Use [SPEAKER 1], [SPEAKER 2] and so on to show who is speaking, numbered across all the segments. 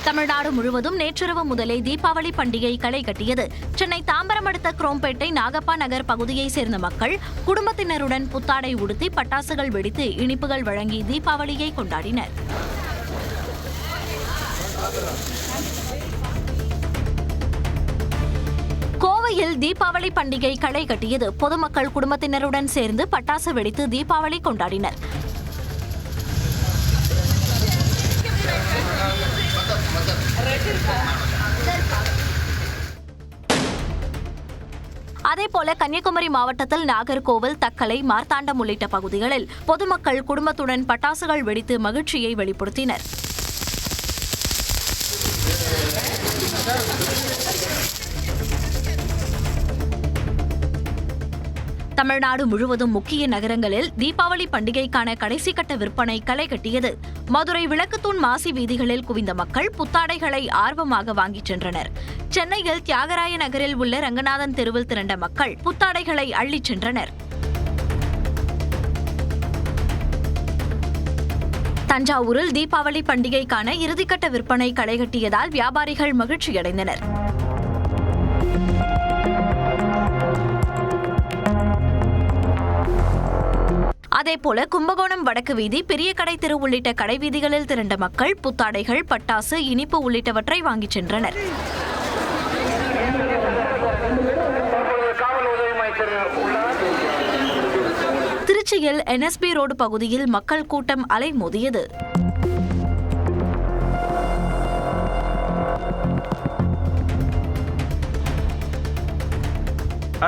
[SPEAKER 1] தமிழ்நாடு முழுவதும் நேற்றிரவு முதலே தீபாவளி பண்டிகை களை கட்டியது. சென்னை தாம்பரம் அடுத்த குரோம்பேட்டை நாகப்பா நகர் பகுதியைச் சேர்ந்த மக்கள் குடும்பத்தினருடன் புத்தாடை உடுத்தி பட்டாசுகள் வெடித்து இனிப்புகள் வழங்கி தீபாவளியை கொண்டாடினர். கோவையில் தீபாவளி பண்டிகை களை கட்டியது. பொதுமக்கள் குடும்பத்தினருடன் சேர்ந்து பட்டாசு வெடித்து தீபாவளி கொண்டாடினர். அதேபோல கன்னியாகுமரி மாவட்டத்தில் நாகர்கோவில், தக்கலை, மார்த்தாண்டம் உள்ளிட்ட பகுதிகளில் பொதுமக்கள் குடும்பத்துடன் பட்டாசுகள் வெடித்து மகிழ்ச்சியை வெளிப்படுத்தினர். தமிழ்நாடு முழுவதும் முக்கிய நகரங்களில் தீபாவளி பண்டிகைக்கான கடைசி கட்ட விற்பனை களை கட்டியது. மதுரை விளக்குத்தூண் மாசி வீதிகளில் குவிந்த மக்கள் புத்தாடைகளை ஆர்வமாக வாங்கிச் சென்றனர். சென்னையில் தியாகராய நகரில் உள்ள ரங்கநாதன் தெருவில் திரண்ட மக்கள் புத்தாடைகளை அள்ளிச் சென்றனர். தஞ்சாவூரில் தீபாவளி பண்டிகைக்கான இறுதிக்கட்ட விற்பனை களை கட்டியதால் வியாபாரிகள் மகிழ்ச்சியடைந்தனர். அதேபோல கும்பகோணம் வடக்கு வீதி, பெரிய கடை தெரு உள்ளிட்ட கடைவீதிகளில் திரண்ட மக்கள் புத்தாடைகள், பட்டாசு, இனிப்பு உள்ளிட்டவற்றை வாங்கிச் சென்றனர். திருச்சியில் NSB ரோடு பகுதியில் மக்கள் கூட்டம் அலைமோதியது.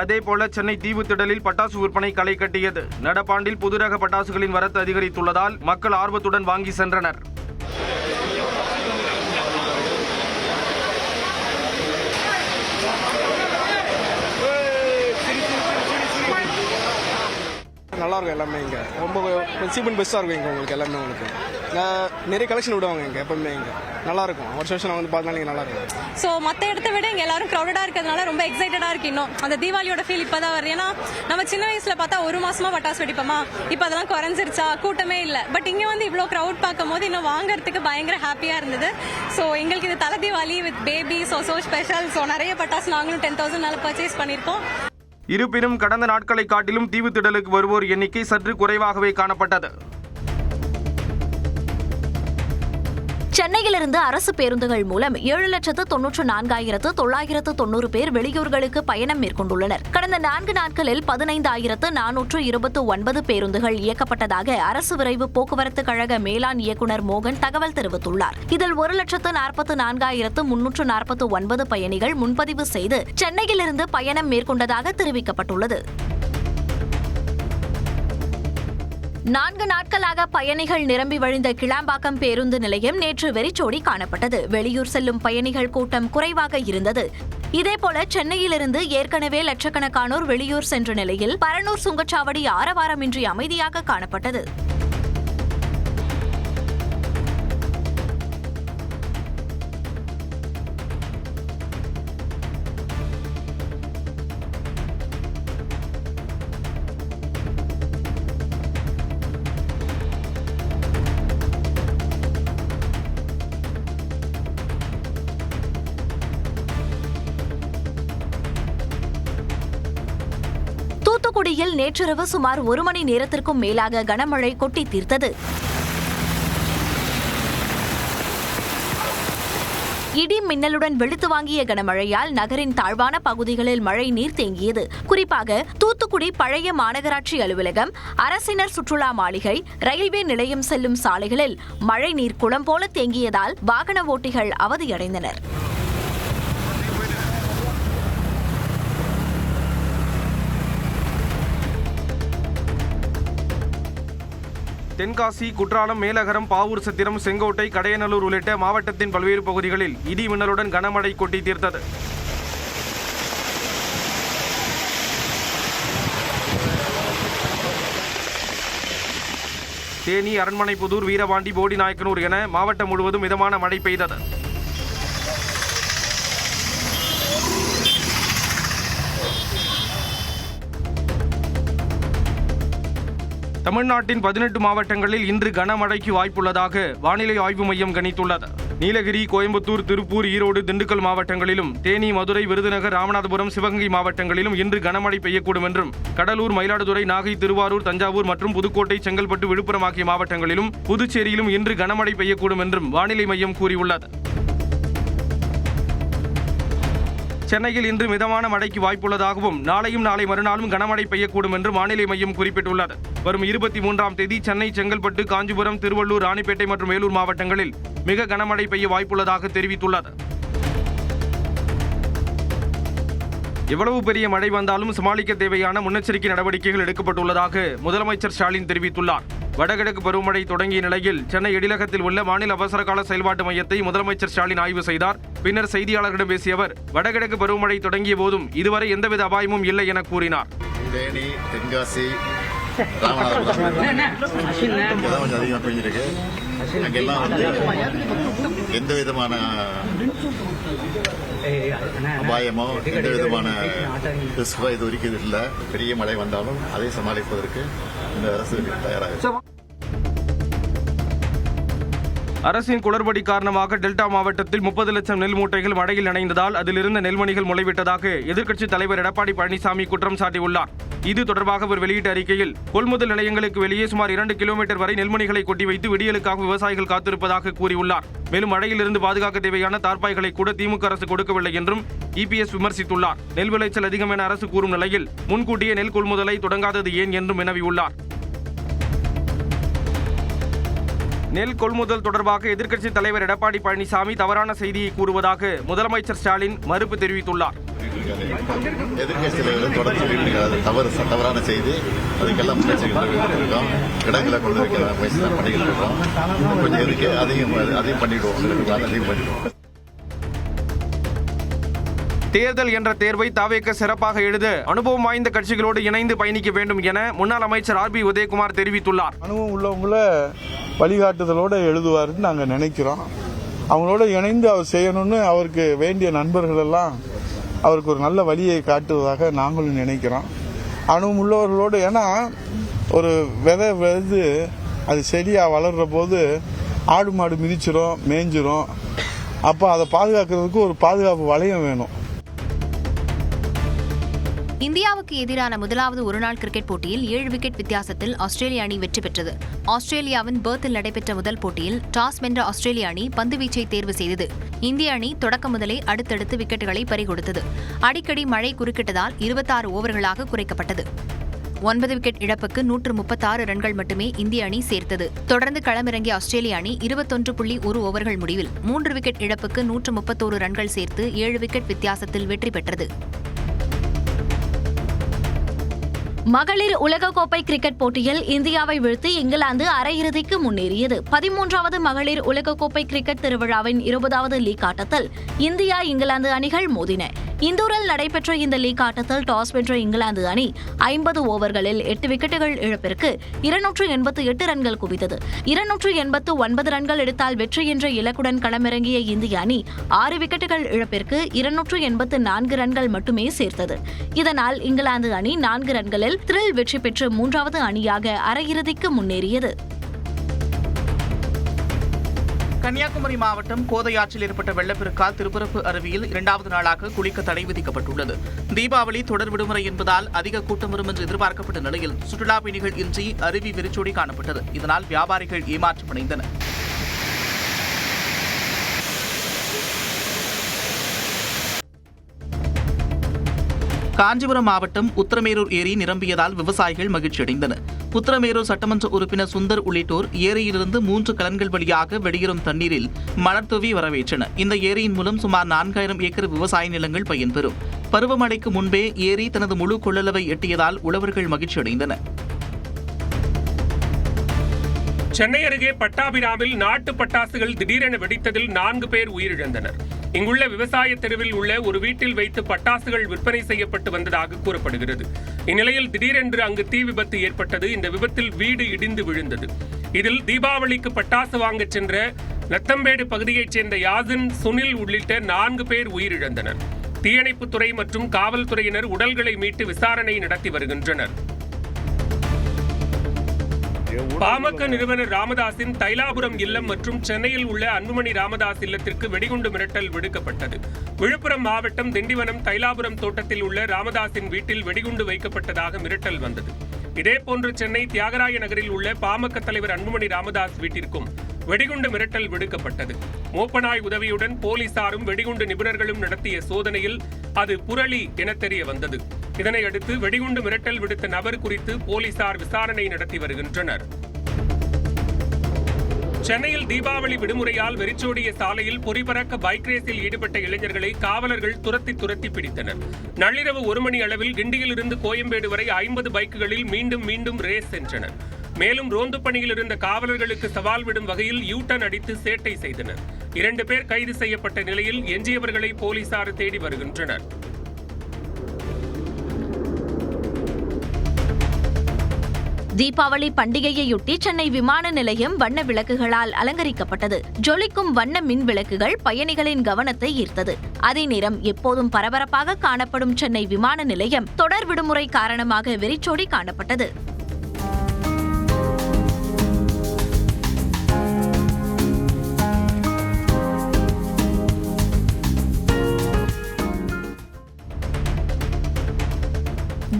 [SPEAKER 2] அதேபோல சென்னை தீவுத்திடலில் பட்டாசு விற்பனை களை கட்டியது. நடப்பாண்டில் புதுரக பட்டாசுகளின் வரத்து அதிகரித்துள்ளதால் மக்கள் ஆர்வத்துடன் வாங்கி சென்றனர்.
[SPEAKER 3] நல்லா இருக்கும் எல்லாமே. இங்கே ரொம்ப சீப் அண்ட் பெஸ்ட்டாக இருக்கும். இங்கே உங்களுக்கு எல்லாமே உங்களுக்கு நிறைய கலெக்ஷன் விடுவாங்க. இங்கே எப்பவுமே இங்கே நல்லா இருக்கும். வருஷம் வந்து பார்த்தாலும் இங்கே நல்லா இருக்கும்.
[SPEAKER 4] ஸோ மற்ற இடத்த விட இங்கே எல்லாரும் க்ரௌடடாக இருக்கிறதுனால ரொம்ப எக்ஸைட்டடாக இருக்கு. இன்னும் அந்த தீபாவளியோட ஃபீல் இப்போ தான் வருது. ஏன்னா நம்ம சின்ன வயசில் பார்த்தா ஒரு மாசமா பட்டாசு வெடிப்போமா, இப்போ அதெல்லாம் குறைஞ்சிருச்சா, கூட்டமே இல்லை. பட் இங்கே வந்து இவ்வளோ க்ரௌட் பார்க்கும் போது இன்னும் வாங்குறதுக்கு பயங்கர ஹாப்பியாக இருந்தது. ஸோ எங்களுக்கு இது தலை Deepavali with baby, so special. So நிறைய பட்டாசு நாங்களும் 10,000 மேலே பர்ச்சேஸ் பண்ணியிருக்கோம்.
[SPEAKER 2] இருப்பினும் கடந்த நாட்களை காட்டிலும் தீவுத்திடலுக்கு வருவோர் எண்ணிக்கை சற்று குறைவாகவே காணப்பட்டது.
[SPEAKER 1] சென்னையிலிருந்து அரசு பேருந்துகள் மூலம் 7,94,990 பேர் வெளியூர்களுக்கு பயணம் மேற்கொண்டுள்ளனர். கடந்த 4 நாட்களில் 15,429 பேருந்துகள் இயக்கப்பட்டதாக அரசு விரைவு போக்குவரத்து கழக மேலாண் இயக்குநர் மோகன் தகவல் தெரிவித்துள்ளார். இதில் 1,44,349 பயணிகள் முன்பதிவு செய்து சென்னையிலிருந்து பயணம் மேற்கொண்டதாக தெரிவிக்கப்பட்டுள்ளது. 4 நாட்களாக பயணிகள் நிரம்பி வழிந்த கிளாம்பாக்கம் பேருந்து நிலையம் நேற்று வெறிச்சோடி காணப்பட்டது. வெளியூர் செல்லும் பயணிகள் கூட்டம் குறைவாக இருந்தது. இதேபோல சென்னையிலிருந்து ஏற்கனவே லட்சக்கணக்கானோர் வெளியூர் சென்ற நிலையில் பரனூர் சுங்கச்சாவடி ஆரவாரமின்றி அமைதியாக காணப்பட்டது. தூத்துக்குடியில் நேற்றிரவு சுமார் 1 மணி நேரத்திற்கும் மேலாக கனமழை கொட்டி தீர்த்தது. இடி மின்னலுடன் வெளுத்து வாங்கிய கனமழையால் நகரின் தாழ்வான பகுதிகளில் மழை நீர் தேங்கியது. குறிப்பாக தூத்துக்குடி பழைய மாநகராட்சி அலுவலகம், அரசினர் சுற்றுலா மாளிகை, ரயில்வே நிலையம் செல்லும் சாலைகளில் மழை நீர் குளம் போல தேங்கியதால் வாகன ஓட்டிகள் அவதியடைந்தனர்.
[SPEAKER 2] தென்காசி, குற்றாலம், மேலகரம், பாவூர் சத்திரம், செங்கோட்டை, கடையநல்லூர் உள்ளிட்ட மாவட்டத்தின் பல்வேறு பகுதிகளில் இடி மின்னலுடன் கனமழை கொட்டி தீர்த்தது. தேனி, அரண்மனைப்புதூர், வீரபாண்டி, போடிநாயக்கனூர் என மாவட்டம் முழுவதும் மிதமான மழை பெய்தது. தமிழ்நாட்டின் 18 மாவட்டங்களில் இன்று கனமழைக்கு வாய்ப்புள்ளதாக வானிலை ஆய்வு மையம் கணித்துள்ளது. நீலகிரி, கோயம்புத்தூர், திருப்பூர், ஈரோடு, திண்டுக்கல் மாவட்டங்களிலும், தேனி, மதுரை, விருதுநகர், ராமநாதபுரம், சிவகங்கை மாவட்டங்களிலும் இன்று கனமழை பெய்யக்கூடும் என்றும், கடலூர், மயிலாடுதுறை, நாகை, திருவாரூர், தஞ்சாவூர் மற்றும் புதுக்கோட்டை, செங்கல்பட்டு, விழுப்புரம் ஆகிய மாவட்டங்களிலும், புதுச்சேரியிலும் இன்று கனமழை பெய்யக்கூடும் என்றும் வானிலை மையம் கூறியுள்ளது. சென்னையில் இன்று மிதமான மழைக்கு வாய்ப்புள்ளதாகவும், நாளையும் நாளை மறுநாளும் கனமழை பெய்யக்கூடும் என்று வானிலை மையம் குறிப்பிட்டுள்ளது. வரும் 23ஆம் தேதி சென்னை, செங்கல்பட்டு, காஞ்சிபுரம், திருவள்ளூர், ராணிப்பேட்டை மற்றும் வேலூர் மாவட்டங்களில் மிக கனமழை பெய்ய வாய்ப்புள்ளதாக தெரிவித்துள்ளது. எவ்வளவு பெரிய மழை வந்தாலும் சமாளிக்க தேவையான முன்னெச்சரிக்கை நடவடிக்கைகள் எடுக்கப்பட்டுள்ளதாக முதலமைச்சர் ஸ்டாலின் தெரிவித்துள்ளார். வடகிழக்கு பருவமழை தொடங்கிய நிலையில் சென்னை எழிலகத்தில் உள்ள மாநில அவசரகால செயல்பாட்டு மையத்தை முதலமைச்சர் ஸ்டாலின் ஆய்வு செய்தார். பின்னர் செய்தியாளர்களிடம் பேசிய அவர், வடகிழக்கு பருவமழை தொடங்கிய போதும் இதுவரை எந்தவித அபாயமும் இல்லை என கூறினார்.
[SPEAKER 5] தேனி, தென்காசி, ராமநாதபுரம் கொஞ்சம் அதிகமாக பெஞ்சிருக்கு. அங்கெல்லாம் எந்த விதமான அபாயமோ எந்த விதமான ரிஸ்கோ இது வரைக்கும் இல்லை. பெரிய மழை வந்தாலும் அதை சமாளிப்பதற்கு இந்த அரசு தயாராக.
[SPEAKER 2] அரசின் குளறுபடி காரணமாக டெல்டா மாவட்டத்தில் 30 லட்சம் நெல் மூட்டைகள் மழையில் நனைந்ததால் அதிலிருந்த நெல்மணிகள் முளைவிட்டதாக எதிர்க்கட்சித் தலைவர் எடப்பாடி பழனிசாமி குற்றம் சாட்டியுள்ளார். இது தொடர்பாக அவர் வெளியிட்ட அறிக்கையில், கொள்முதல் நிலையங்களுக்கு வெளியே சுமார் 2 கிலோமீட்டர் வரை நெல்மணிகளை கொட்டி வைத்து விடியலுக்காக விவசாயிகள் காத்திருப்பதாக கூறியுள்ளார். மேலும் மழையிலிருந்து பாதுகாக்க தேவையான தார்பாய்களை கூட திமுக அரசு கொடுக்கவில்லை என்றும் இபிஎஸ் விமர்சித்துள்ளார். நெல் விளைச்சல் அதிகம் என அரசு கூறும் நிலையில் முன்கூட்டியே நெல் கொள்முதலை தொடங்காதது ஏன் என்றும் வினவியுள்ளார். நெல் கொள்முதல் தொடர்பாக எதிர்க்கட்சித் தலைவர் எடப்பாடி பழனிசாமி தவறான செய்தியை கூறுவதாக முதலமைச்சர் ஸ்டாலின் மறுப்பு தெரிவித்துள்ளார்.
[SPEAKER 5] எதிர்க்கட்சி தலைவர் தொடர்ந்து தவறான செய்தி, அதுக்கெல்லாம் முன்னெச்சரிக்கை கிடங்களை கொண்டு வைக்கிற முயற்சி தான் பண்ணிக்கிட்டு இருக்கோம். கொஞ்சம் இருக்கு, அதையும் பண்ணிடுவோம்.
[SPEAKER 2] தேர்தல் என்ற தேர்வை தாவேக சிறப்பாக எழுத அனுபவம் வாய்ந்த கட்சிகளோடு இணைந்து பயணிக்க வேண்டும் என முன்னாள் அமைச்சர் RB உதயகுமார் தெரிவித்துள்ளார்.
[SPEAKER 6] அனுபவம் உள்ளவங்கள வழிகாட்டுதலோடு எழுதுவாருன்னு நாங்கள் நினைக்கிறோம். அவங்களோட இணைந்து அவர் செய்யணும்னு அவருக்கு வேண்டிய நண்பர்கள் எல்லாம் அவருக்கு ஒரு நல்ல வழியை காட்டுவதாக நாங்களும் நினைக்கிறோம். அனுபவம் உள்ளவர்களோடு, ஏன்னா ஒரு விதை அது செடியாக வளர்ற போது ஆடு மாடு மிதிச்சிரும், மேய்ஞ்சிரும். அப்போ அதை பாதுகாக்கிறதுக்கு ஒரு பாதுகாப்பு வளையம் வேணும்.
[SPEAKER 7] இந்தியாவுக்கு எதிரான முதலாவது ஒருநாள் கிரிக்கெட் போட்டியில் 7 விக்கெட் வித்தியாசத்தில் ஆஸ்திரேலிய அணி வெற்றி பெற்றது. ஆஸ்திரேலியாவின் பெர்த்தில் நடைபெற்ற முதல் போட்டியில் டாஸ் வென்ற ஆஸ்திரேலிய அணி பந்துவீச்சை தேர்வு செய்தது. இந்திய அணி தொடக்க முதலே அடுத்தடுத்து விக்கெட்டுகளை பறிகொடுத்தது. அடிக்கடி மழை குறுக்கிட்டதால் 26 ஓவர்களாக குறைக்கப்பட்டது. 9 விக்கெட் இழப்புக்கு 136 ரன்கள் மட்டுமே இந்திய அணி சேர்த்தது. தொடர்ந்து களமிறங்கிய ஆஸ்திரேலிய அணி 21.1 ஓவர்கள் முடிவில் 3 விக்கெட் இழப்புக்கு 131 ரன்கள் சேர்த்து 7 விக்கெட் வித்தியாசத்தில் வெற்றி பெற்றது.
[SPEAKER 1] மகளிர் உலகக்கோப்பை கிரிக்கெட் போட்டியில் இந்தியாவை வீழ்த்தி இங்கிலாந்து அரையிறுதிக்கு முன்னேறியது. 13வது மகளிர் உலகக்கோப்பை கிரிக்கெட் திருவிழாவின் 20வது லீக் ஆட்டத்தில் இந்தியா, இங்கிலாந்து அணிகள் மோதின. இந்தூரில் நடைபெற்ற இந்த லீக் ஆட்டத்தில் டாஸ் வென்ற இங்கிலாந்து அணி 50 ஓவர்களில் 8 விக்கெட்டுகள் இழப்பிற்கு 288 ரன்கள் குவித்தது. 289 ரன்கள் எடுத்தால் வெற்றி என்ற இலக்குடன் களமிறங்கிய இந்திய அணி 6 விக்கெட்டுகள் இழப்பிற்கு 284 ரன்கள் மட்டுமே சேர்த்தது. இதனால் இங்கிலாந்து அணி 4 ரன்களில் த்ரில் வெற்றி பெற்று 3வது அணியாக அரையிறுதிக்கு முன்னேறியது.
[SPEAKER 8] கன்னியாகுமரி மாவட்டம் கோதையாற்றில் ஏற்பட்ட வெள்ளப்பெருக்கால் திருப்பரப்பு அருவியில் 2வது நாளாக குளிக்க தடை விதிக்கப்பட்டுள்ளது. தீபாவளி தொடர் விடுமுறை என்பதால் அதிக கூட்டம் வரும் என்று எதிர்பார்க்கப்பட்ட நிலையில் சுற்றுலா பயணிகள் இன்றி அருவி வெறிச்சோடி காணப்பட்டது. இதனால் வியாபாரிகள் ஏமாற்றமடைந்தனர். காஞ்சிபுரம் மாவட்டம் உத்தரமேரூர் ஏரி நிரம்பியதால் விவசாயிகள் மகிழ்ச்சியடைந்தனர். உத்தரமேரூர் சட்டமன்ற உறுப்பினர் சுந்தர் உள்ளிட்டோர் ஏரியிலிருந்து 3 கலன்கள் வழியாக வெளியேறும் தண்ணீரில் மலர் தூவி வரவேற்றனர். இந்த ஏரியின் மூலம் சுமார் 4000 ஏக்கர் விவசாய நிலங்கள் பயன்பெறும். பருவமழைக்கு முன்பே ஏரி தனது முழு கொள்ளளவை எட்டியதால் உழவர்கள் மகிழ்ச்சியடைந்தனர்.
[SPEAKER 9] சென்னை அருகே பட்டாபிராமில் நாட்டு பட்டாசுகள் திடீரென வெடித்ததில் 4 பேர் உயிரிழந்தனர். இங்குள்ள விவசாய தெருவில் உள்ள ஒரு வீட்டில் வைத்து பட்டாசுகள் விற்பனை செய்யப்பட்டு வந்ததாக கூறப்படுகிறது. இந்நிலையில் திடீரென்று அங்கு தீ விபத்து ஏற்பட்டது. இந்த விபத்தில் வீடு இடிந்து விழுந்தது. இதில் தீபாவளிக்கு பட்டாசு வாங்கச் சென்ற நத்தம்பேடு பகுதியைச் சேர்ந்த யாசின், சுனில் உள்ளிட்ட 4 பேர் உயிரிழந்தனர். தீயணைப்புத்துறை மற்றும் காவல்துறையினர் உடல்களை மீட்டு விசாரணை நடத்தி வருகின்றனர். பாமக நிறுவனர் ராமதாஸின் தைலாபுரம் இல்லம் மற்றும் சென்னையில் உள்ள அன்புமணி ராமதாஸ் இல்லத்திற்கு வெடிகுண்டு மிரட்டல் விடுக்கப்பட்டது. விழுப்புரம் மாவட்டம் திண்டிவனம் தைலாபுரம் தோட்டத்தில் உள்ள ராமதாஸின் வீட்டில் வெடிகுண்டு வைக்கப்பட்டதாக மிரட்டல் வந்தது. இதேபோன்று சென்னை தியாகராய நகரில் உள்ள பாமக தலைவர் அன்புமணி ராமதாஸ் வீட்டிற்கும் வெடிகுண்டு மிரட்டல் விடுக்கப்பட்டது. மோப்பனாய் உதவியுடன் போலீசாரும் வெடிகுண்டு நிபுணர்களும் நடத்திய சோதனையில் அது புரளி என தெரிய வந்தது. இதனையடுத்து வெடிகுண்டு மிரட்டல் விடுத்த நபர் குறித்து போலீசார் விசாரணை நடத்தி வருகின்றனர். சென்னையில் தீபாவளி விடுமுறையால் வெறிச்சோடிய சாலையில் பொறிபறக்க பைக் ரேஸில் ஈடுபட்ட இளைஞர்களை காவலர்கள் துரத்தி பிடித்தனர். நள்ளிரவு 1 மணி அளவில் கிண்டியிலிருந்து கோயம்பேடு வரை 50 பைக்குகளில் மீண்டும் ரேஸ் சென்றனர். மேலும் ரோந்து பணியில் இருந்த காவலர்களுக்கு சவால் விடும் வகையில் யூ-டர்ன் அடித்து சேட்டை செய்தனர். 2 பேர் கைது செய்யப்பட்ட நிலையில் எஞ்சியவர்களை போலீசார் தேடி வருகின்றனர்.
[SPEAKER 1] தீபாவளி பண்டிகையையொட்டி சென்னை விமான நிலையம் வண்ண விளக்குகளால் அலங்கரிக்கப்பட்டது. ஜொலிக்கும் வண்ண மின் விளக்குகள் பயணிகளின் கவனத்தை ஈர்த்தது. அதே நேரம் எப்போதும் பரபரப்பாக காணப்படும் சென்னை விமான நிலையம் தொடர் விடுமுறை காரணமாக வெறிச்சோடி காணப்பட்டது.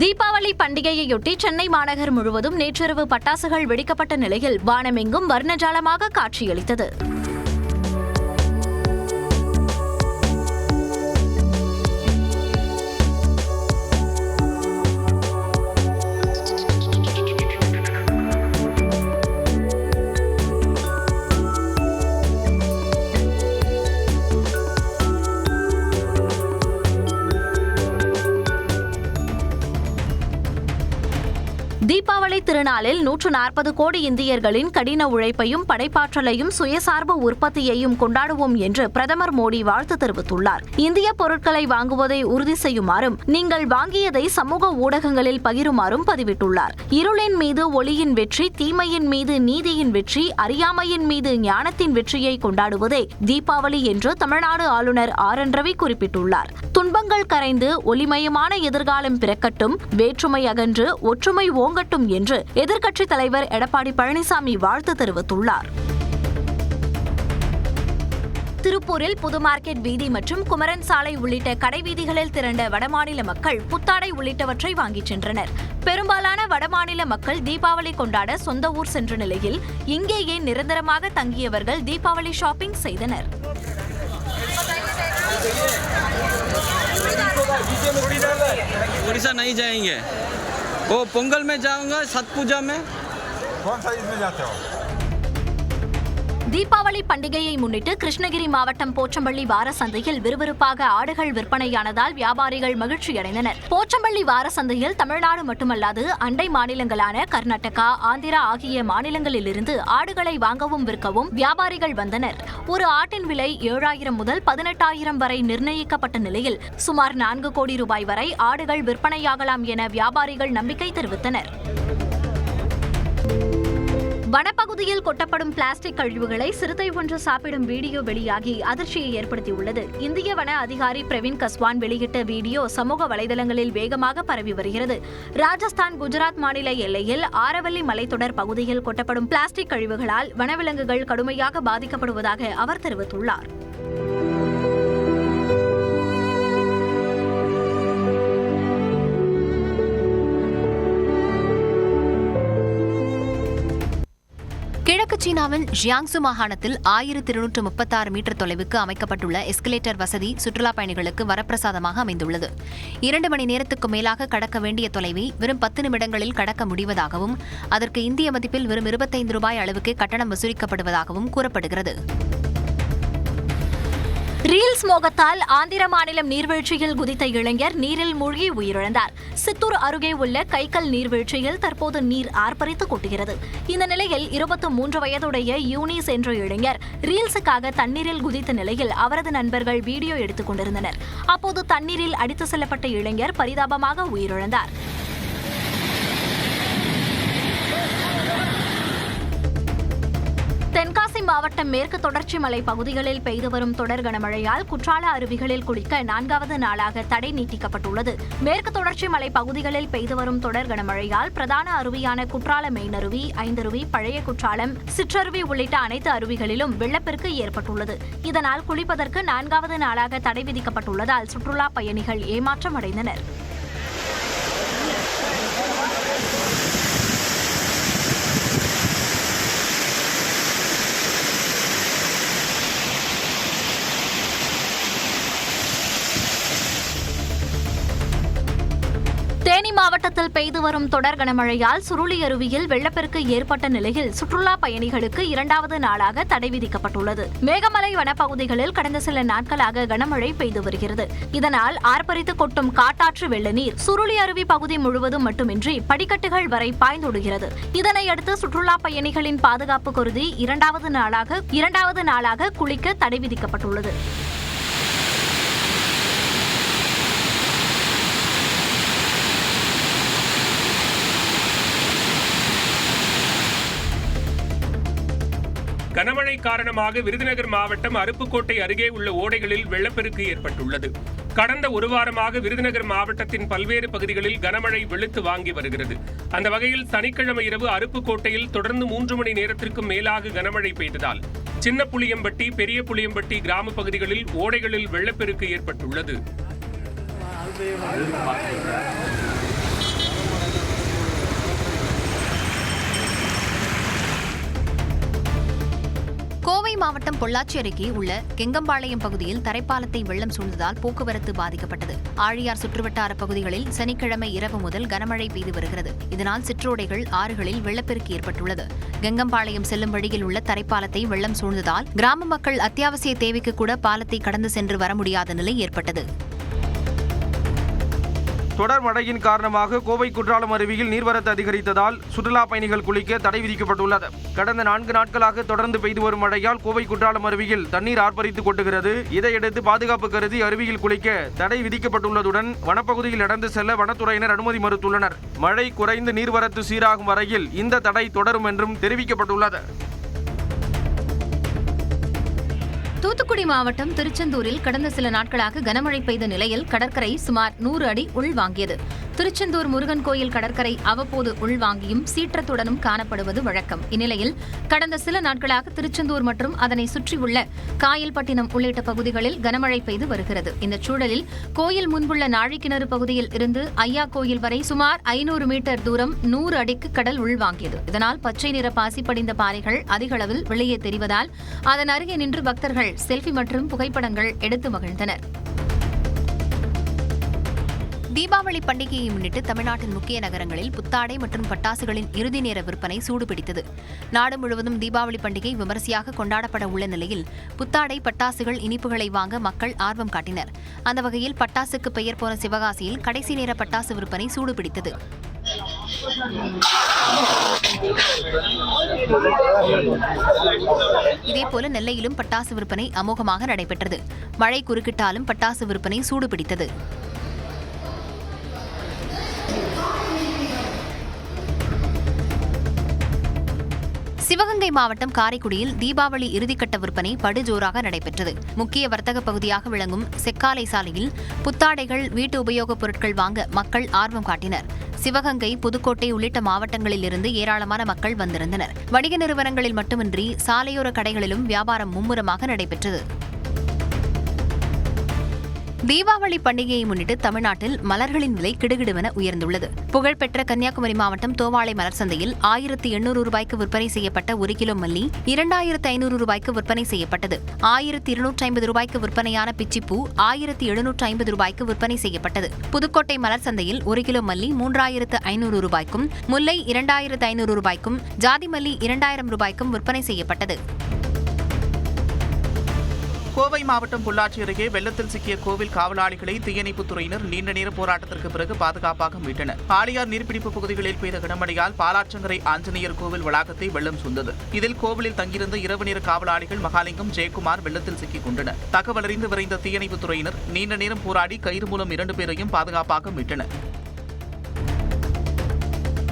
[SPEAKER 1] தீபாவளி பண்டிகையையொட்டி சென்னை மாநகர் முழுவதும் நேற்றிரவு பட்டாசுகள் வெடிக்கப்பட்ட நிலையில் வானமெங்கும் வர்ணஜாலமாக காட்சியளித்தது. தீபாவளி திருநாளில் 140 கோடி இந்தியர்களின் கடின உழைப்பையும் படைப்பாற்றலையும் சுயசார்பு உற்பத்தியையும் கொண்டாடுவோம் என்று பிரதமர் மோடி வாழ்த்து தெரிவித்துள்ளார். இந்திய பொருட்களை வாங்குவதை உறுதி செய்யுமாறும் நீங்கள் வாங்கியதை சமூக ஊடகங்களில் பகிருமாறும் பதிவிட்டுள்ளார். இருளின் மீது ஒளியின் வெற்றி, தீமையின் மீது நீதியின் வெற்றி, அறியாமையின் மீது ஞானத்தின் வெற்றியை கொண்டாடுவதே தீபாவளி என்று தமிழ்நாடு ஆளுநர் ஆர்.என். ரவி குறிப்பிட்டுள்ளார். துன்பங்கள் கரைந்து ஒளிமயமான எதிர்காலம் பிறக்கட்டும், வேற்றுமை அகன்று ஒற்றுமை ஓங்கட்டும் என்று எதிர்க்கட்சித் தலைவர் எடப்பாடி பழனிசாமி வாழ்த்து தெரிவித்துள்ளார். திருப்பூரில் புது மார்க்கெட் வீதி மற்றும் குமரன் சாலை உள்ளிட்ட கடைவீதிகளில் திரண்ட வடமாநில மக்கள் புத்தாடை உள்ளிட்டவற்றை வாங்கிச் சென்றனர். பெரும்பாலான வடமாநில மக்கள் தீபாவளி கொண்டாட சொந்த ஊர் சென்ற நிலையில் இங்கேயே நிரந்தரமாக தங்கியவர்கள் தீபாவளி ஷாப்பிங் செய்தனர்.
[SPEAKER 10] उड़ीसा नहीं जाएंगे, वो पोंगल में जाऊंगा, छठ पूजा में।
[SPEAKER 6] कौन सा इसमें जाते हो?
[SPEAKER 1] தீபாவளி பண்டிகையை முன்னிட்டு கிருஷ்ணகிரி மாவட்டம் போச்சம்பள்ளி வார சந்தையில் விறுவிறுப்பாக ஆடுகள் விற்பனையானதால் வியாபாரிகள் மகிழ்ச்சியடைந்தனர். போச்சம்பள்ளி வார சந்தையில் தமிழ்நாடு மட்டுமல்லாது அண்டை மாநிலங்களான கர்நாடகா, ஆந்திரா ஆகிய மாநிலங்களிலிருந்து ஆடுகளை வாங்கவும் விற்கவும் வியாபாரிகள் வந்தனர். ஒரு ஆட்டின் விலை 7,000 முதல் 18,000 வரை நிர்ணயிக்கப்பட்ட நிலையில் சுமார் 4 கோடி ரூபாய் வரை ஆடுகள் விற்பனையாகலாம் என வியாபாரிகள் நம்பிக்கை தெரிவித்தனர். வனப்பகுதியில் கொட்டப்படும் பிளாஸ்டிக் கழிவுகளை சிறுத்தை ஒன்று சாப்பிடும் வீடியோ வெளியாகி அதிர்ச்சியை ஏற்படுத்தியுள்ளது. இந்திய வன அதிகாரி பிரவீன் கஸ்வான் வெளியிட்ட வீடியோ சமூக வலைதளங்களில் வேகமாக பரவி வருகிறது. ராஜஸ்தான், குஜராத் மாநில எல்லையில் ஆரவல்லி மலைத்தொடர் பகுதியில் கொட்டப்படும் பிளாஸ்டிக் கழிவுகளால் வனவிலங்குகள் கடுமையாக பாதிக்கப்படுவதாக அவர் தெரிவித்துள்ளார்.
[SPEAKER 7] கிழக்கு சீனாவின் ஜியாங்சு மாகாணத்தில் 1236 மீட்டர் தொலைவுக்கு அமைக்கப்பட்டுள்ள எஸ்கலேட்டர் வசதி சுற்றுலா பயணிகளுக்கு வரப்பிரசாதமாக அமைந்துள்ளது. 2 மணி நேரத்துக்கு மேலாக கடக்க வேண்டிய தொலைவை வெறும் 10 நிமிடங்களில் கடக்க முடிவதாகவும் அதற்கு இந்திய மதிப்பில் வெறும் 25 ரூபாய் அளவுக்கு கட்டணம் வசூலிக்கப்படுவதாகவும் கூறப்படுகிறது.
[SPEAKER 1] ரீல்ஸ் மோகத்தால் ஆந்திர மாநிலம் நீர்வீழ்ச்சியில் குதித்த இளைஞர் நீரில் மூழ்கி உயிரிழந்தார். சித்தூர் அருகே உள்ள கைக்கல் நீர்வீழ்ச்சியில் தற்போது நீர் ஆர்ப்பரித்து கொட்டுகிறது. இந்த நிலையில் 23 வயதுடைய யூனிஸ் என்ற இளைஞர் ரீல்ஸுக்காக தண்ணீரில் குதித்த நிலையில் அவரது நண்பர்கள் வீடியோ எடுத்துக் கொண்டிருந்தனர். அப்போது தண்ணீரில் அடித்து செல்லப்பட்ட இளைஞர் பரிதாபமாக உயிரிழந்தார். தென்காசி மாவட்டம் மாவட்டம் மேற்கு தொடர்ச்சி மலை பகுதிகளில் பெய்து வரும் தொடர் கனமழையால் குற்றால அருவிகளில் குளிக்க 4வது நாளாக தடை நீட்டிக்கப்பட்டுள்ளது. மேற்கு தொடர்ச்சி மலை பகுதிகளில் பெய்து வரும் தொடர் கனமழையால் பிரதான அருவியான குற்றால மெயினருவி, ஐந்தருவி, பழைய குற்றாலம், சிற்றருவி உள்ளிட்ட அனைத்து அருவிகளிலும் வெள்ளப்பெருக்கு ஏற்பட்டுள்ளது. இதனால் குளிப்பதற்கு 4வது நாளாக தடை விதிக்கப்பட்டுள்ளதால் சுற்றுலா பயணிகள் ஏமாற்றம் அடைந்தனர். தேனி மாவட்டத்தில் பெய்து வரும் தொடர் கனமழையால் சுருளி அருவியில் வெள்ளப்பெருக்கு ஏற்பட்ட நிலையில் சுற்றுலா பயணிகளுக்கு 2வது நாளாக தடை விதிக்கப்பட்டுள்ளது. மேகமலை வனப்பகுதிகளில் கடந்த சில நாட்களாக கனமழை பெய்து வருகிறது. இதனால் ஆர்ப்பரித்து கொட்டும் காட்டாற்று வெள்ள நீர் சுருளி அருவி பகுதி முழுவதும் மட்டுமின்றி படிக்கட்டுகள் வரை பாய்ந்தோடுகிறது. இதனையடுத்து சுற்றுலா பயணிகளின் பாதுகாப்பு கருதி 2வது நாளாக குளிக்க தடை விதிக்கப்பட்டுள்ளது.
[SPEAKER 9] கனமழை காரணமாக விருதுநகர் மாவட்டம் அருப்புக்கோட்டை அருகே உள்ள ஓடைகளில் வெள்ளப்பெருக்கு ஏற்பட்டுள்ளது. கடந்த ஒரு வாரமாக விருதுநகர் மாவட்டத்தின் பல்வேறு பகுதிகளில் கனமழை வெளுத்து வாங்கி வருகிறது. அந்த வகையில் சனிக்கிழமை இரவு அருப்புக்கோட்டையில் தொடர்ந்து 3 மணி நேரத்திற்கும் மேலாக கனமழை பெய்ததால் சின்ன புளியம்பட்டி, பெரிய புளியம்பட்டி கிராம பகுதிகளில் ஓடைகளில் வெள்ளப்பெருக்கு ஏற்பட்டுள்ளது.
[SPEAKER 7] கோவை மாவட்டம் பொள்ளாச்சி அருகே உள்ள கெங்கம்பாளையம் பகுதியில் தரைப்பாலத்தை வெள்ளம் சூழ்ந்ததால் போக்குவரத்து பாதிக்கப்பட்டது. ஆழியார் சுற்றுவட்டார பகுதிகளில் சனிக்கிழமை இரவு முதல் கனமழை பெய்து வருகிறது. இதனால் சிற்றோடைகள், ஆறுகளில் வெள்ளப்பெருக்கு ஏற்பட்டுள்ளது. கெங்கம்பாளையம் செல்லும் வழியில் உள்ள தரைப்பாலத்தை வெள்ளம் சூழ்ந்ததால் கிராம மக்கள் அத்தியாவசிய தேவைக்கு கூட பாலத்தை கடந்து சென்று வர முடியாத நிலை ஏற்பட்டது.
[SPEAKER 2] தொடர் மழையின் காரணமாக கோவை குற்றாலம் அருவியில் நீர்வரத்து அதிகரித்ததால் சுற்றுலா பயணிகள் குளிக்க தடை விதிக்கப்பட்டுள்ளது. கடந்த 4 நாட்களாக தொடர்ந்து பெய்து வரும் மழையால் கோவை குற்றாலம் அருவியில் தண்ணீர் ஆர்ப்பரித்து கொட்டுகிறது. இதையடுத்து பாதுகாப்பு கருதி அருவியில் குளிக்க தடை விதிக்கப்பட்டுள்ளதுடன் வனப்பகுதியில் நடந்து செல்ல வனத்துறையினர் அனுமதி மறுத்துள்ளனர். மழை குறைந்து நீர்வரத்து சீராகும் வரையில் இந்த தடை தொடரும் என்றும் தெரிவிக்கப்பட்டுள்ளது.
[SPEAKER 7] தூத்துக்குடி மாவட்டம் திருச்செந்தூரில் கடந்த சில நாட்களாக கனமழை பெய்த நிலையில் கடற்கரை சுமார் 100 அடி உள்வாங்கியது. திருச்செந்தூர் முருகன் கோயில் கடற்கரை அவ்வப்போது உள்வாங்கியும் சீற்றத்துடனும் காணப்படுவது வழக்கம். இந்நிலையில் கடந்த சில நாட்களாக திருச்செந்தூர் மற்றும் அதனை சுற்றியுள்ள காயல்பட்டினம் உள்ளிட்ட பகுதிகளில் கனமழை பெய்து வருகிறது. இந்த சூழலில் கோயில் முன்புள்ள நாழிக்கிணறு பகுதியில் இருந்து ஐயா கோயில் வரை சுமார் 500 மீட்டர் தூரம் 100 அடிக்கு கடல் உள்வாங்கியது. இதனால் பச்சை நிற பாசி படிந்த பாறைகள் அதிக அளவில் வெளியே தெரிவதால் அதன் அருகே நின்று பக்தர்கள் செல்ஃபி மற்றும் புகைப்படங்கள் எடுத்து மகிழ்ந்தனர். தீபாவளி பண்டிகையை முன்னிட்டு தமிழ்நாட்டின் முக்கிய நகரங்களில் புத்தாடை மற்றும் பட்டாசுகளின் இறுதி நேர விற்பனை சூடுபிடித்தது. நாடு முழுவதும் தீபாவளி பண்டிகை விமரிசையாக கொண்டாடப்பட உள்ள நிலையில் புத்தாடை, பட்டாசுகள், இனிப்புகளை வாங்க மக்கள் ஆர்வம் காட்டினர். அந்த வகையில் பட்டாசுக்கு பெயர் போன சிவகாசியில் கடைசி நேர பட்டாசு விற்பனை சூடுபிடித்தது. இதேபோல நெல்லையிலும் பட்டாசு விற்பனை அமோகமாக நடைபெற்றது. மழை குறுக்கிட்டாலும் பட்டாசு விற்பனை சூடுபிடித்தது. சிவகங்கை மாவட்டம் காரைக்குடியில் தீபாவளி இறுதிக்கட்ட விற்பனை படுஜோராக நடைபெற்றது. முக்கிய வர்த்தக பகுதியாக விளங்கும் செக்காலை சாலையில் புத்தாடைகள், வீட்டு உபயோகப் பொருட்கள் வாங்க மக்கள் ஆர்வம் காட்டினர். சிவகங்கை, புதுக்கோட்டை உள்ளிட்ட மாவட்டங்களில் இருந்து ஏராளமான மக்கள் வந்திருந்தனர். வணிக நிறுவனங்களில் மட்டுமின்றி சாலையோர கடைகளிலும் வியாபாரம் மும்முரமாக நடைபெற்றது. தீபாவளி பண்டிகையை முன்னிட்டு தமிழ்நாட்டில் மலர்களின் விலை கிடுகிடுவென உயர்ந்துள்ளது. புகழ்பெற்ற கன்னியாகுமரி மாவட்டம் தோவாளை மலர் சந்தையில் 1800 ரூபாய்க்கு விற்பனை செய்யப்பட்ட 1 கிலோ மல்லி 2500 ரூபாய்க்கு விற்பனை செய்யப்பட்டது. 1250 ரூபாய்க்கு விற்பனையான பிச்சிப்பூ 1750 ரூபாய்க்கு விற்பனை செய்யப்பட்டது. புதுக்கோட்டை மலர் சந்தையில் 1 கிலோ மல்லி 3500 ரூபாய்க்கும், முல்லை 2500 ரூபாய்க்கும், ஜாதி மல்லி 2000 ரூபாய்க்கும் விற்பனை செய்யப்பட்டது.
[SPEAKER 8] கோவை மாவட்டம் பொள்ளாச்சி அருகே வெள்ளத்தில் சிக்கிய கோவில் காவலாளிகளை தீயணைப்புத்துறையினர் நீண்ட நேர போராட்டத்திற்கு பிறகு பாதுகாப்பாக மீட்டனர். ஆழியார் நீர்பிடிப்பு பகுதிகளில் பெய்த கனமழையால் பாலாற்றங்கரை ஆஞ்சநேயர் கோவில் வளாகத்தை வெள்ளம் சூழ்ந்தது. இதில் கோவிலில் தங்கியிருந்த இரவு நேர காவலாளிகள் மகாலிங்கம், ஜெயக்குமார் வெள்ளத்தில் சிக்கிக் கொண்டனர். தகவல் அறிந்து விரைந்த தீயணைப்புத்துறையினர் நீண்ட நேரம் போராடி கயிறு மூலம் 2 பேரையும் பாதுகாப்பாக மீட்டனர்.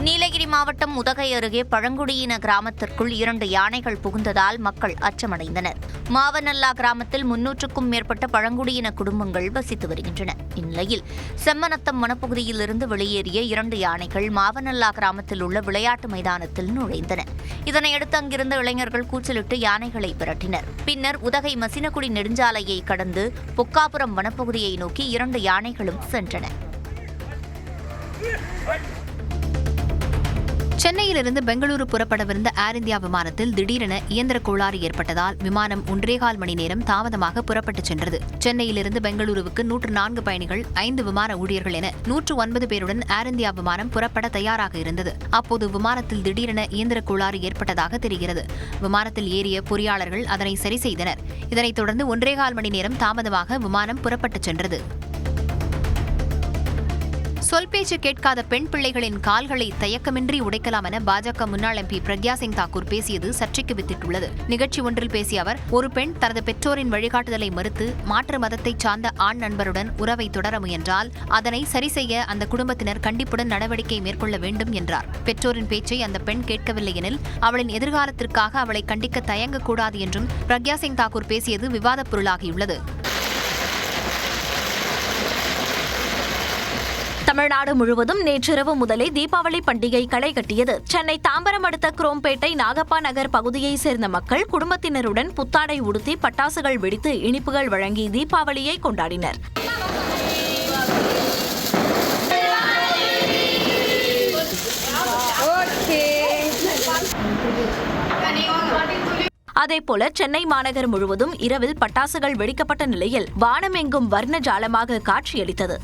[SPEAKER 11] நீலகிரி மாவட்டம் உதகை அருகே பழங்குடியின கிராமத்திற்குள் 2 யானைகள் புகுந்ததால் மக்கள் அச்சமடைந்தனர். மாவனல்லா கிராமத்தில் 300க்கும் மேற்பட்ட பழங்குடியின குடும்பங்கள் வசித்து வருகின்றன. இந்நிலையில் செம்மநத்தம் வனப்பகுதியில் இருந்து வெளியேறிய 2 யானைகள் மாவனல்லா கிராமத்தில் உள்ள விளையாட்டு மைதானத்தில் நுழைந்தன. இதனையடுத்து அங்கிருந்த இளைஞர்கள் கூச்சலிட்டு யானைகளை விரட்டினர். பின்னர் உதகை மசினகுடி நெடுஞ்சாலையை கடந்து பொக்காபுரம் வனப்பகுதியை நோக்கி 2 யானைகளும் சென்றன.
[SPEAKER 7] சென்னையிலிருந்து பெங்களூரு புறப்படவிருந்த ஏர் இந்தியா விமானத்தில் திடீரென இயந்திர கோளாறு ஏற்பட்டதால் விமானம் 1.25 மணி நேரம் தாமதமாக புறப்பட்டுச் சென்றது. சென்னையிலிருந்து பெங்களூருவுக்கு 104 பயணிகள், 5 விமான ஊழியர்கள் என 109 பேருடன் ஏர் இந்தியா விமானம் புறப்பட தயாராக இருந்தது. அப்போது விமானத்தில் திடீரென இயந்திர கோளாறு ஏற்பட்டதாக தெரிகிறது. விமானத்தில் ஏறிய பொறியாளர்கள் அதனை சரி செய்தனர். இதனைத் தொடர்ந்து 1.25 மணி நேரம் தாமதமாக விமானம் புறப்பட்டுச் சென்றது. சொல் பேச்சு கேட்காத பெண் பிள்ளைகளின் கால்களை தயக்கமின்றி உடைக்கலாம் என பாஜக முன்னாள் MP பிரக்யா சிங் தாக்கூர் பேசியது சர்ச்சைக்கு வித்திட்டுள்ளது. நிகழ்ச்சி ஒன்றில் பேசிய அவர், ஒரு பெண் தனது பெற்றோரின் வழிகாட்டுதலை மறுத்து மாற்று மதத்தைச் சார்ந்த ஆண் நண்பருடன் உறவை தொடர முயன்றால் அதனை சரி செய்ய அந்த குடும்பத்தினர் கண்டிப்புடன் நடவடிக்கை மேற்கொள்ள வேண்டும் என்றார். பெற்றோரின் பேச்சை அந்த பெண் கேட்கவில்லை எனில் அவளின் எதிர்காலத்திற்காக அவளை கண்டிக்க தயங்கக்கூடாது என்றும் பிரக்யா சிங் தாக்கூர் பேசியது விவாதப் பொருளாகியுள்ளது.
[SPEAKER 1] தமிழ்நாடு முழுவதும் நேற்றிரவு முதலே தீபாவளி பண்டிகை களை கட்டியது. சென்னை தாம்பரம் அடுத்த குரோம்பேட்டை நாகப்பா நகர் பகுதியைச் சேர்ந்த மக்கள் குடும்பத்தினருடன் புத்தாடை உடுத்தி பட்டாசுகள் வெடித்து இனிப்புகள் வழங்கி தீபாவளியை கொண்டாடினர். அதேபோல சென்னை மாநகர் முழுவதும் இரவில் பட்டாசுகள் வெடிக்கப்பட்ட நிலையில் வானமெங்கும் வர்ண ஜாலமாக காட்சியளித்தது.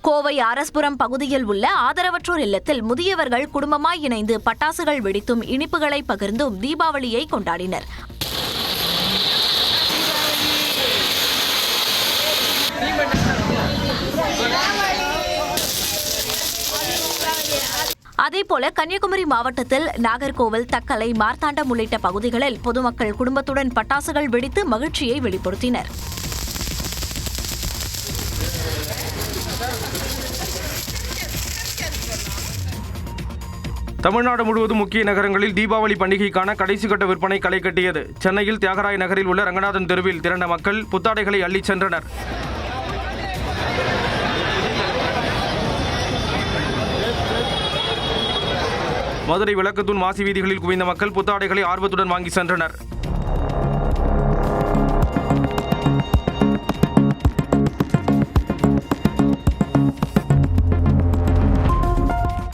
[SPEAKER 1] கோவை ஆர்எஸ்புரம் பகுதியில் உள்ள ஆதரவற்றோர் இல்லத்தில் முதியவர்கள் குடும்பமாய் இணைந்து பட்டாசுகள் வெடித்தும் இனிப்புகளை பகிர்ந்தும் தீபாவளியை கொண்டாடினர். அதேபோல கன்னியாகுமரி மாவட்டத்தில் நாகர்கோவில், தக்கலை, மார்த்தாண்டம் உள்ளிட்ட பகுதிகளில் பொதுமக்கள் குடும்பத்துடன் பட்டாசுகள் வெடித்து மகிழ்ச்சியை வெளிப்படுத்தினர்.
[SPEAKER 2] தமிழ்நாடு முழுவதும் முக்கிய நகரங்களில் தீபாவளி பண்டிகைக்கான கடைசி கட்ட விற்பனை களை கட்டியது. சென்னையில் தியாகராய நகரில் உள்ள ரங்கநாதன் தெருவில் திரண்ட மக்கள் புத்தாடைகளை அள்ளிச் சென்றனர். மதுரை விளக்கத்தூண் மாசி வீதிகளில் குவிந்த மக்கள் புத்தாடைகளை ஆர்வத்துடன் வாங்கி சென்றனர்.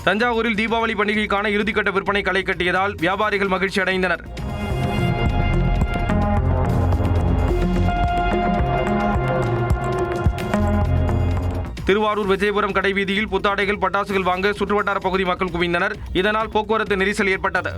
[SPEAKER 2] தஞ்சாவூரில் தீபாவளி பண்டிகைக்கான இறுதிக்கட்ட விற்பனை களை கட்டியதால் வியாபாரிகள் மகிழ்ச்சி அடைந்தனர். திருவாரூர் விஜயபுரம் கடைவீதியில் புத்தாடைகள், பட்டாசுகள் வாங்க சுற்றுவட்டார பகுதி மக்கள் குவிந்தனர். இதனால் போக்குவரத்து நெரிசல் ஏற்பட்டது.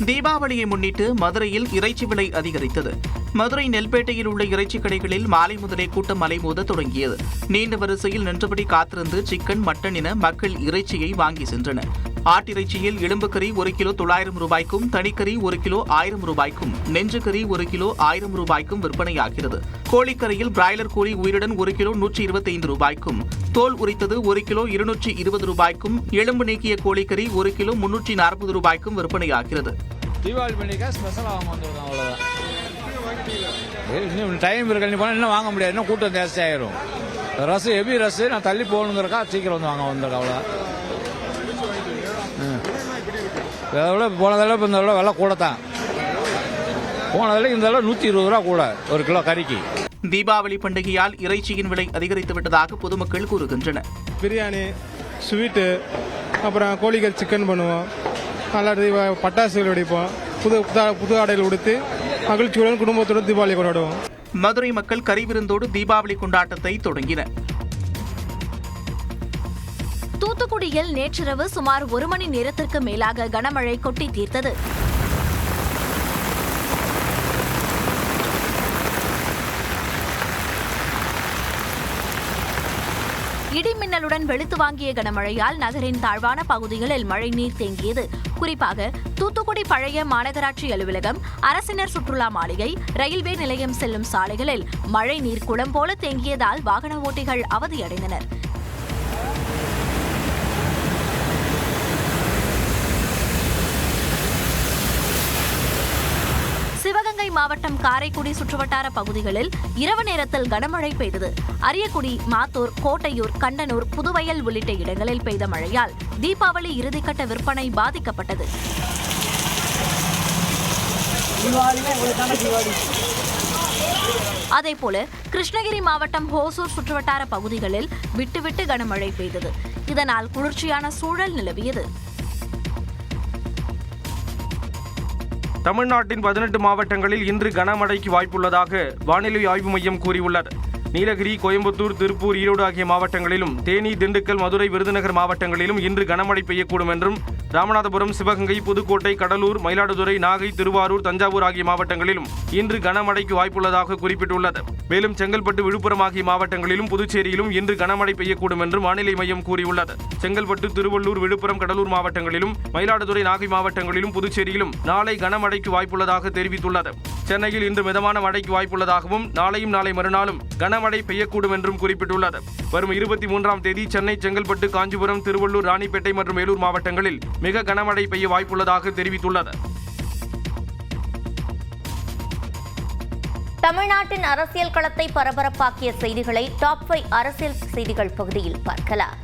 [SPEAKER 8] தீபாவளியை முன்னிட்டு மதுரையில் இறைச்சி விலை அதிகரித்தது. மதுரை நெல்பேட்டையில் உள்ள இறைச்சி கடைகளில் மாலை முதலே கூட்டம் அலைமோத தொடங்கியது. நீண்ட வரிசையில் நின்றபடி காத்திருந்து சிக்கன், மட்டன் என மக்கள் இறைச்சியை வாங்கி சென்றனர். ஆட்டிறைச்சியில் எலும்புக்கறி 1 கிலோ 900 ரூபாய்க்கும், தனிக்கறி 1 கிலோ 1000 ரூபாய்க்கும், நெஞ்சுக்கறி 1 கிலோ 1000 ரூபாய்க்கும் விற்பனையாகிறது. கோழிக்கறியில் பிராய்லர் கோழி உயிருடன் 1 கிலோ 125 ரூபாய்க்கும், தோல் உரித்தது 1 கிலோ 220 ரூபாய்க்கும், எலும்பு நீக்கிய கோழிக்கறி 1 கிலோ 340 ரூபாய்க்கும் விற்பனையாகிறது.
[SPEAKER 12] தீபாவளி பண்டிகை ஸ்பெஷலாக வாங்க வந்துருக்கோம், அவ்வளோதான். இன்னும் டைம் இருக்கு, நீ போனால் இன்னும் வாங்க முடியாது, இன்னும் கூட்டம் ஜாஸ்தி ஆயிரும். ரசு ஹெவி ரசு, நான் தள்ளி போகணுங்கிறக்கா சீக்கிரம் வந்து வாங்க வந்துருக்கேன், அவ்வளோ. போன தடவை இப்போ இந்த தடவை விலை கூட தான். போன தடவை இந்த தடவை 120 ரூபா கூட 1 கிலோ கறிக்கு.
[SPEAKER 8] தீபாவளி பண்டிகையால் இறைச்சியின் விலை அதிகரித்து விட்டதாக பொதுமக்கள் கூறுகின்றனர்.
[SPEAKER 3] பிரியாணி, ஸ்வீட்டு, அப்புறம் கோழிக்கறி சிக்கன் பண்ணுவோம், நல்லா பட்டாசுகள் வெடிப்போம், புது ஆடைகள் உடுத்து மகிழ்ச்சியுடன் குடும்பத்துடன் தீபாவளி கொண்டாடுவோம்.
[SPEAKER 8] மதுரை மக்கள் கறி விருந்தோடு தீபாவளி கொண்டாட்டத்தை தொடங்கினர்.
[SPEAKER 1] தூத்துக்குடியில் நேற்றிரவு சுமார் 1 மணி நேரத்திற்கு மேலாக கனமழை கொட்டி தீர்த்தது. இடி மின்னலுடன் வெளுத்து வாங்கிய கனமழையால் நகரின் தாழ்வான பகுதிகளில் மழைநீர் தேங்கியது. குறிப்பாக தூத்துக்குடி பழைய மாநகராட்சி அலுவலகம், அரசினர் சுற்றுலா மாளிகை, ரயில்வே நிலையம் செல்லும் சாலைகளில் மழை நீர் குளம் போல தேங்கியதால் வாகன ஓட்டிகள் அவதியடைந்தனர். சிவகங்கை மாவட்டம் காரைக்குடி சுற்றுவட்டார பகுதிகளில் இரவு நேரத்தில் கனமழை பெய்தது. அரியக்குடி, மாத்தூர், கோட்டையூர், கண்டனூர், புதுவயல் உள்ளிட்ட இடங்களில் பெய்த மழையால் தீபாவளி இறுதிக்கட்ட விற்பனை பாதிக்கப்பட்டது. அதேபோல கிருஷ்ணகிரி மாவட்டம் ஹோசூர் சுற்றுவட்டார பகுதிகளில் விட்டுவிட்டு கனமழை பெய்தது. இதனால் குளிர்ச்சியான சூழல் நிலவியது.
[SPEAKER 2] தமிழ்நாட்டின் 18 மாவட்டங்களில் இன்று கனமழைக்கு வாய்ப்புள்ளதாக வானிலை ஆய்வு மையம் கூறியுள்ளது. நீலகிரி, கோயம்புத்தூர், திருப்பூர், ஈரோடு ஆகிய மாவட்டங்களிலும், தேனி, திண்டுக்கல், மதுரை, விருதுநகர் மாவட்டங்களிலும் இன்று கனமழை பெய்யக்கூடும் என்றும், ராமநாதபுரம், சிவகங்கை, புதுக்கோட்டை, கடலூர், மயிலாடுதுறை, நாகை, திருவாரூர், தஞ்சாவூர் ஆகிய மாவட்டங்களிலும் இன்று கனமழைக்கு வாய்ப்புள்ளதாக குறிப்பிட்டுள்ளது. மேலும் செங்கல்பட்டு, விழுப்புரம் ஆகிய மாவட்டங்களிலும், புதுச்சேரியிலும் இன்று கனமழை பெய்யக்கூடும் என்றும் வானிலை மையம் கூறியுள்ளது. செங்கல்பட்டு, திருவள்ளூர், விழுப்புரம், கடலூர் மாவட்டங்களிலும், மயிலாடுதுறை, நாகை மாவட்டங்களிலும், புதுச்சேரியிலும் நாளை கனமழைக்கு வாய்ப்புள்ளதாக தெரிவித்துள்ளது. சென்னையில் இன்று மிதமான மழைக்கு வாய்ப்புள்ளதாகவும், நாளையும் நாளை மறுநாளும் கனமழை பெய்யக்கூடும் என்றும் குறிப்பிட்டுள்ளது. வரும் 23ஆம் தேதி சென்னை, செங்கல்பட்டு, காஞ்சிபுரம், திருவள்ளூர், ராணிப்பேட்டை மற்றும் வேலூர் மாவட்டங்களில் மிக கனமழை பெய்ய வாய்ப்புள்ளதாக தெரிவித்துள்ளது.
[SPEAKER 11] தமிழ்நாட்டின் அரசியல் களத்தை பரபரப்பாக்கிய செய்திகளை டாப் 5 அரசியல் செய்திகள் பகுதியில் பார்க்கலாம்.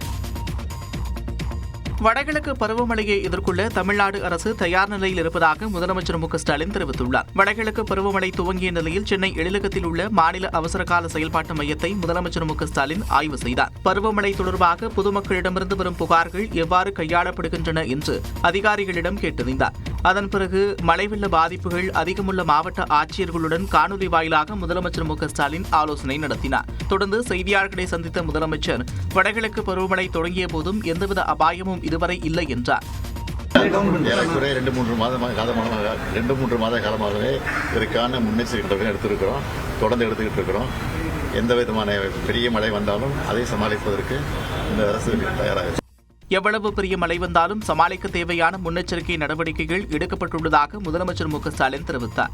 [SPEAKER 8] வடகிழக்கு பருவமழையை எதிர்கொள்ள தமிழ்நாடு அரசு தயார் நிலையில் இருப்பதாக முதலமைச்சர் மு க ஸ்டாலின் தெரிவித்துள்ளார். வடகிழக்கு பருவமழை துவங்கிய நிலையில் சென்னை எழிலகத்தில் உள்ள மாநில அவசரகால செயல்பாட்டு மையத்தை முதலமைச்சர் மு க ஸ்டாலின் ஆய்வு செய்தார். பருவமழை தொடர்பாக பொதுமக்களிடமிருந்து வரும் புகார்கள் எவ்வாறு கையாளப்படுகின்றன என்று அதிகாரிகளிடம் கேட்டறிந்தார். அதன் பிறகு மழை வெள்ள பாதிப்புகள் அதிகமுள்ள மாவட்ட ஆட்சியர்களுடன் காணொலி வாயிலாக முதலமைச்சர் மு க ஸ்டாலின் ஆலோசனை நடத்தினார். தொடர்ந்து செய்தியாளர்களை சந்தித்த முதலமைச்சர் வடகிழக்கு பருவமழை தொடங்கிய போதும் எந்தவித அபாயமும் இதுவரை இல்லை என்றார்.
[SPEAKER 5] ஏறக்குறைய 2-3 மாத காலமாகவே இதற்கான முன்னெச்சரிக்கை எடுத்திருக்கிறோம், தொடர்ந்து எடுத்துக்கிட்டு இருக்கிறோம். எந்த விதமான பெரிய மழை வந்தாலும் அதை சமாளிப்பதற்கு இந்த அரசு தயாராக.
[SPEAKER 8] எவ்வளவு பெரிய மழை வந்தாலும் சமாளிக்க தேவையான முன்னெச்சரிக்கை நடவடிக்கைகள் எடுக்கப்பட்டுள்ளதாக முதலமைச்சர் மு க ஸ்டாலின் தெரிவித்தார்.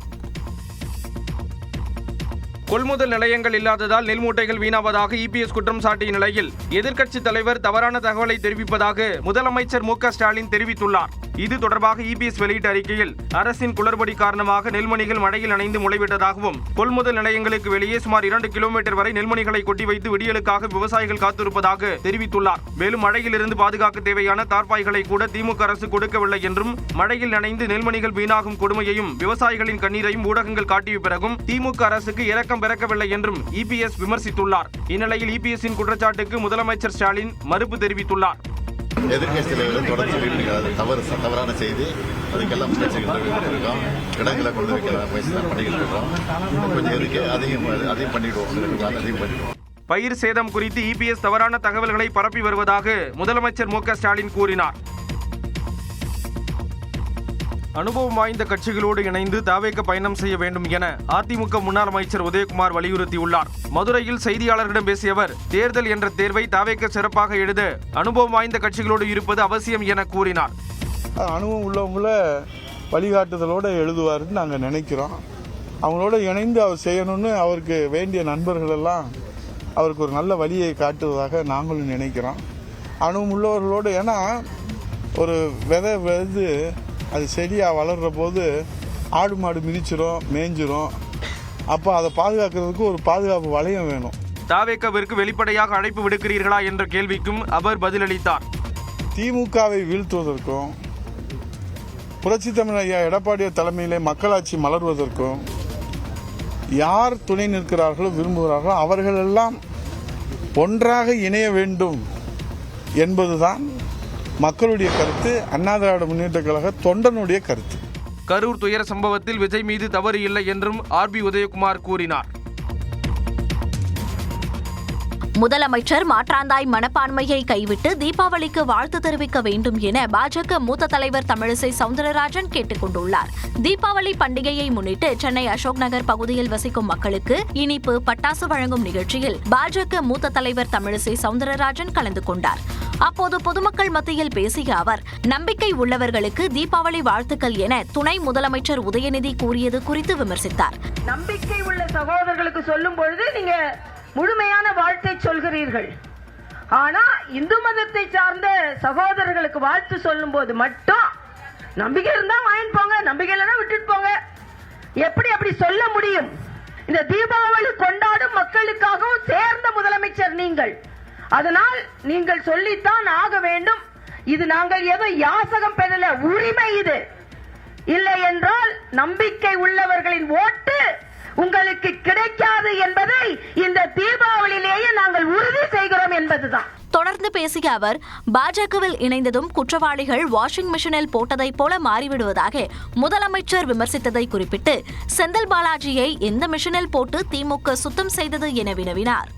[SPEAKER 2] கொள்முதல் நிலையங்கள் இல்லாததால் நெல் மூட்டைகள் வீணாவதாக இபிஎஸ் குற்றம் சாட்டிய நிலையில் எதிர்க்கட்சித் தலைவர் தவறான தகவலை தெரிவிப்பதாக முதலமைச்சர் மு க ஸ்டாலின் தெரிவித்துள்ளார். இது தொடர்பாக இபிஎஸ் வெளியிட்ட அறிக்கையில் அரசின் குளறுபடி காரணமாக நெல்மணிகள் மழையில் நனைந்து முளைவிட்டதாகவும், கொள்முதல் நிலையங்களுக்கு வெளியே சுமார் 2 கிலோமீட்டர் வரை நெல்மணிகளை கொட்டி வைத்து விடியலுக்காக விவசாயிகள் காத்திருப்பதாக தெரிவித்துள்ளார். மேலும் மழையிலிருந்து பாதுகாக்க தேவையான தார்பாய்களை கூட திமுக அரசு கொடுக்கவில்லை என்றும், மழையில் நனைந்து நெல்மணிகள் வீணாகும் கொடுமையையும் விவசாயிகளின் கண்ணீரையும் ஊடகங்கள் காட்டிய பிறகும் திமுக அரசுக்கு இரக்கம் பிறக்கவில்லை என்றும் இபிஎஸ் விமர்சித்துள்ளார். இந்நிலையில் இபிஎஸ்ஸின் குற்றச்சாட்டுக்கு முதலமைச்சர் ஸ்டாலின் மறுப்பு தெரிவித்துள்ளார்.
[SPEAKER 5] எதிர்க்கட்சி தலைவர்கள் தொடர்ந்து தவறான செய்தி, அதுக்கெல்லாம் முன்னெச்சரிக்கை இருக்கோம். இடங்களை கொண்டு வைக்கிற முயற்சி பண்ணிக்கிட்டு இருக்கோம். கொஞ்சம் இருக்கு, அதையும் பண்ணிடுவோம்.
[SPEAKER 2] பயிர் சேதம் குறித்து இபிஎஸ் தவறான தகவல்களை பரப்பி வருவதாக முதலமைச்சர் மு க ஸ்டாலின் கூறினார். அனுபவம் வாய்ந்த கட்சிகளோடு இணைந்து தவேக பயணம் செய்ய வேண்டும் என அதிமுக முன்னாள் அமைச்சர் உதயகுமார் வலியுறுத்தியுள்ளார். மதுரையில் செய்தியாளர்களிடம் பேசிய அவர், தேர்தல் என்ற தேர்வை தவேக சிறப்பாக எழுத அனுபவம் வாய்ந்த கட்சிகளோடு இருப்பது அவசியம் என கூறினார்.
[SPEAKER 6] அனுபவம் உள்ளவங்கள வழிகாட்டுதலோடு எழுதுவாருன்னு நாங்கள் நினைக்கிறோம். அவங்களோட இணைந்து அவர் செய்யணும்னு அவருக்கு வேண்டிய நண்பர்கள் எல்லாம் அவருக்கு ஒரு நல்ல வழியை காட்டுவதாக நாங்களும் நினைக்கிறோம். அனுபவம் உள்ளவர்களோடு, ஏன்னா ஒரு விதை அது செடியாக வளர்கிற போது ஆடு மாடு மிதிச்சிரும், மேய்ஞ்சிரும். அப்போ அதை பாதுகாக்கிறதுக்கு ஒரு பாதுகாப்பு வளையம் வேணும்.
[SPEAKER 2] தவேகவிற்கு வெளிப்படையாக அழைப்பு விடுக்கிறீர்களா என்ற கேள்விக்கும் அவர் பதிலளித்தார்.
[SPEAKER 6] திமுகவை வீழ்த்துவதற்கும், புரட்சி தமிழ் ஐயா எடப்பாடியார் தலைமையிலே மக்களாட்சி மலர்வதற்கும் யார் துணை நிற்கிறார்களோ விரும்புகிறார்களோ அவர்களெல்லாம் ஒன்றாக இணைய வேண்டும் என்பதுதான் மக்களுடைய கருத்து, அண்ணா திராவிட முன்னேற்ற கழக தொண்டனுடைய கருத்து.
[SPEAKER 2] கரூர் துயர சம்பவத்தில் விஜய் மீது தவறு இல்லை என்றும் ஆர்பி உதயகுமார் கூறினார்.
[SPEAKER 1] முதலமைச்சர் மாற்றாந்தாய் மனப்பான்மையை கைவிட்டு தீபாவளிக்கு வாழ்த்து தெரிவிக்க வேண்டும் என பாஜக மூத்த தலைவர் தமிழிசை சவுந்தரராஜன் கேட்டுக் கொண்டுள்ளார். தீபாவளி பண்டிகையை முன்னிட்டு சென்னை அசோக் நகர் பகுதியில் வசிக்கும் மக்களுக்கு இனிப்பு, பட்டாசு வழங்கும் நிகழ்ச்சியில் பாஜக மூத்த தலைவர் தமிழிசை சவுந்தரராஜன் கலந்து கொண்டார். அப்போது பொதுமக்கள் மத்தியில் பேசிய அவர், நம்பிக்கை உள்ளவர்களுக்கு தீபாவளி வாழ்த்துக்கள் என துணை முதலமைச்சர் உதயநிதி கூறியது குறித்து விமர்சித்தார்.
[SPEAKER 13] நம்பிக்கை உள்ள சகோதரர்களுக்கு சொல்லும் பொழுது நீங்க முழுமையான வாழ்த்தை சொல்கிறீர்கள். ஆனா இந்து மதத்தை சார்ந்த சகோதரர்களுக்கு வாழ்த்து சொல்லும் போது மட்டும் நம்பிக்கை இருந்தா வாங்கிட்டு போங்க, நம்பிக்கை இல்லைன்னா விட்டுட்டு போங்க. எப்படி அப்படி சொல்ல முடியும்? இந்த தீபாவளி கொண்டாடும் மக்களுக்காகவும் சேர்ந்த முதலமைச்சர் நீங்கள். அதனால் நீங்கள் சொல்லித்தான் ஆக வேண்டும். இது நாங்கள் ஏதோ யாசகம் பெறல, உரிமை இது. இல்லை என்றால் நம்பிக்கை உள்ளவர்களின் ஓட்டு உங்களுக்கு கிடைக்காது என்பதை இந்த தீபாவளியிலேயே நாங்கள் உறுதி செய்கிறோம் என்பதுதான்.
[SPEAKER 1] தொடர்ந்து பேசிய அவர், பாஜகவில் இணைந்ததும் குற்றவாளிகள் வாஷிங் மிஷினில் போட்டதைப் போல மாறிவிடுவதாக முதலமைச்சர் விமர்சித்ததை குறிப்பிட்டு, செந்தில் பாலாஜியை எந்த மிஷினில் போட்டு திமுக சுத்தம் செய்தது என வினவினார்.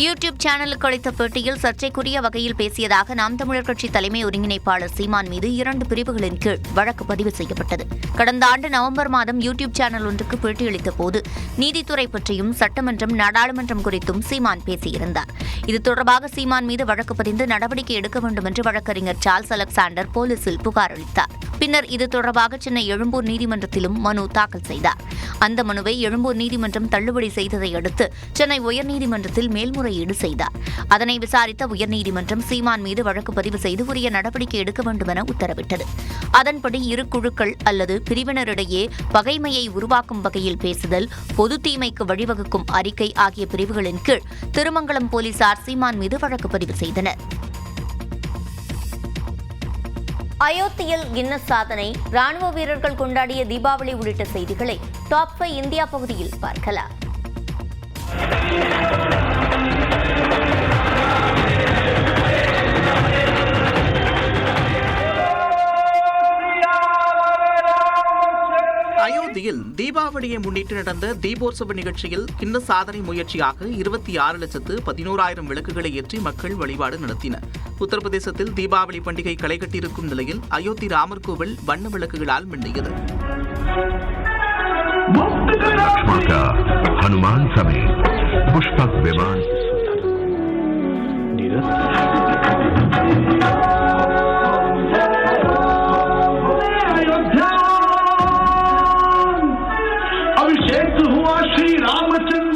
[SPEAKER 11] யூடியூப் சேனலுக்கு அளித்த பேட்டியில் சர்ச்சைக்குரிய வகையில் பேசியதாக நாம் தமிழர் கட்சி தலைமை ஒருங்கிணைப்பாளர் சீமான் மீது 2 பிரிவுகளின் கீழ் வழக்கு பதிவு செய்யப்பட்டது. கடந்த ஆண்டு நவம்பர் மாதம் யூடியூப் சேனல் ஒன்றுக்கு பேட்டியளித்த போது நீதித்துறை பற்றியும் சட்டமன்றம், நாடாளுமன்றம் குறித்தும் சீமான் பேசியிருந்தார். இது தொடர்பாக சீமான் மீது வழக்கு பதிந்து நடவடிக்கை எடுக்க வேண்டும் என்று வழக்கறிஞர் சார்ல்ஸ் அலெக்சாண்டர் போலீசில் புகார் அளித்தார். பின்னர் இது தொடர்பாக சென்னை எழும்பூர் நீதிமன்றத்திலும் மனு தாக்கல் செய்தார். அந்த மனுவை எழும்பூர் நீதிமன்றம் தள்ளுபடி செய்ததை அடுத்து சென்னை உயர்நீதிமன்றத்தில் மேல்முறையீடு செய்தார். அதனை விசாரித்த உயர்நீதிமன்றம் சீமான் மீது வழக்கு பதிவு செய்து உரிய நடவடிக்கை எடுக்க வேண்டும் என உத்தரவிட்டது. அதன்படி இரு குழுக்கள் அல்லது பிரிவினரிடையே பகைமையை உருவாக்கும் வகையில் பேசுதல், பொது தீமைக்கு வழிவகுக்கும் அறிக்கை ஆகிய பிரிவுகளின் கீழ் திருமங்கலம் போலீசார் சீமான் மீது வழக்கு பதிவு செய்தனர். அயோத்தியில் கின்னஸ் சாதனை, ராணுவ வீரர்கள் கொண்டாடிய தீபாவளி உள்ளிட்ட செய்திகளை டாப் 5 இந்தியா பகுதியில் பார்க்கலாம்.
[SPEAKER 8] அயோத்தியில் தீபாவளியை முன்னிட்டு நடந்த தீபோத்சவ நிகழ்ச்சியில் கின்னஸ் சாதனை முயற்சியாக 26,11,000 விளக்குகளை ஏற்றி மக்கள் வழிபாடு நடத்தினர். உத்தரப்பிரதேசத்தில் தீபாவளி பண்டிகை களை கட்டியிருக்கும் நிலையில் அயோத்தி ராமர் கோவில் வண்ண விளக்குகளால் மின்னியது.
[SPEAKER 14] हनुमान समेत पुष्पक विमान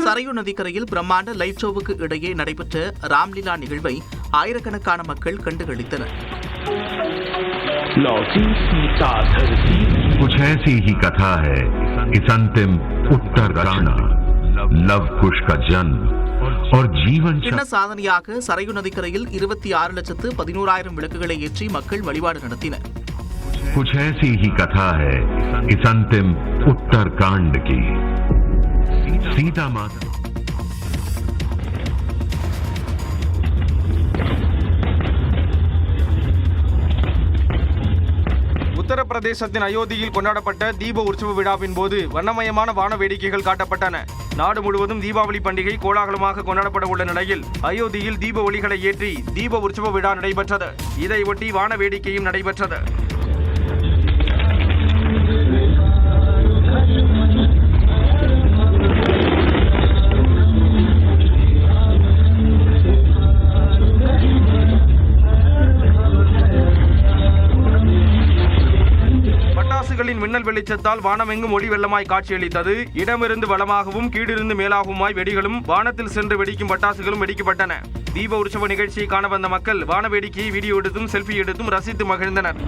[SPEAKER 8] சரையு நதிக்கரையில் பிரம்மாண்ட லைட் ஷோவுக்கு இடையே நடைபெற்ற ராம்லீலா நிகழ்வை ஆயிரக்கணக்கான மக்கள் கண்டுகளித்தனர்.
[SPEAKER 14] कुछ ऐसी ही कथा है इस अंतिम उत्तरकांड, लव कुश का जन्म और जीवन.
[SPEAKER 8] கின்னஸ் சாதனையாக சரையு நதிக்கரையில் 26,11,000 விளக்குகளை ஏற்றி மக்கள் வழிபாடு நடத்தினர்.
[SPEAKER 14] कुछ ऐसी ही कथा है इस अंतिम उत्तरकांड की. सीता माता
[SPEAKER 2] உத்தரப்பிரதேசத்தின் அயோத்தியில் கொண்டாடப்பட்ட தீப உற்சவ விழாவின் போது வண்ணமயமான வான வேடிக்கைகள் காட்டப்பட்டன. நாடு முழுவதும் தீபாவளி பண்டிகை கோலாகலமாக கொண்டாடப்பட உள்ள நிலையில் அயோத்தியில் தீப ஒளிகளை ஏற்றி தீப உற்சவ விழா நடைபெற்றது. இதையொட்டி வான வேடிக்கையும் நடைபெற்றது. பட்டாசுகளின் மின்னல் வெளிச்சத்தால் வானமெங்கும் ஒளி வெள்ளமாய் காட்சியளித்தது. இடமிருந்து வலமாகவும் கீழிருந்து மேலாகவுமாய் வெடிகளும் வானத்தில் சென்று வெடிக்கும் பட்டாசுகளும் வெடிக்கப்பட்டன. தீப உற்சவ நிகழ்ச்சியை காண வந்த மக்கள் வான வேடிக்கையை வீடியோ எடுத்தும் செல்ஃபி எடுத்தும் ரசித்து மகிழ்ந்தனர்.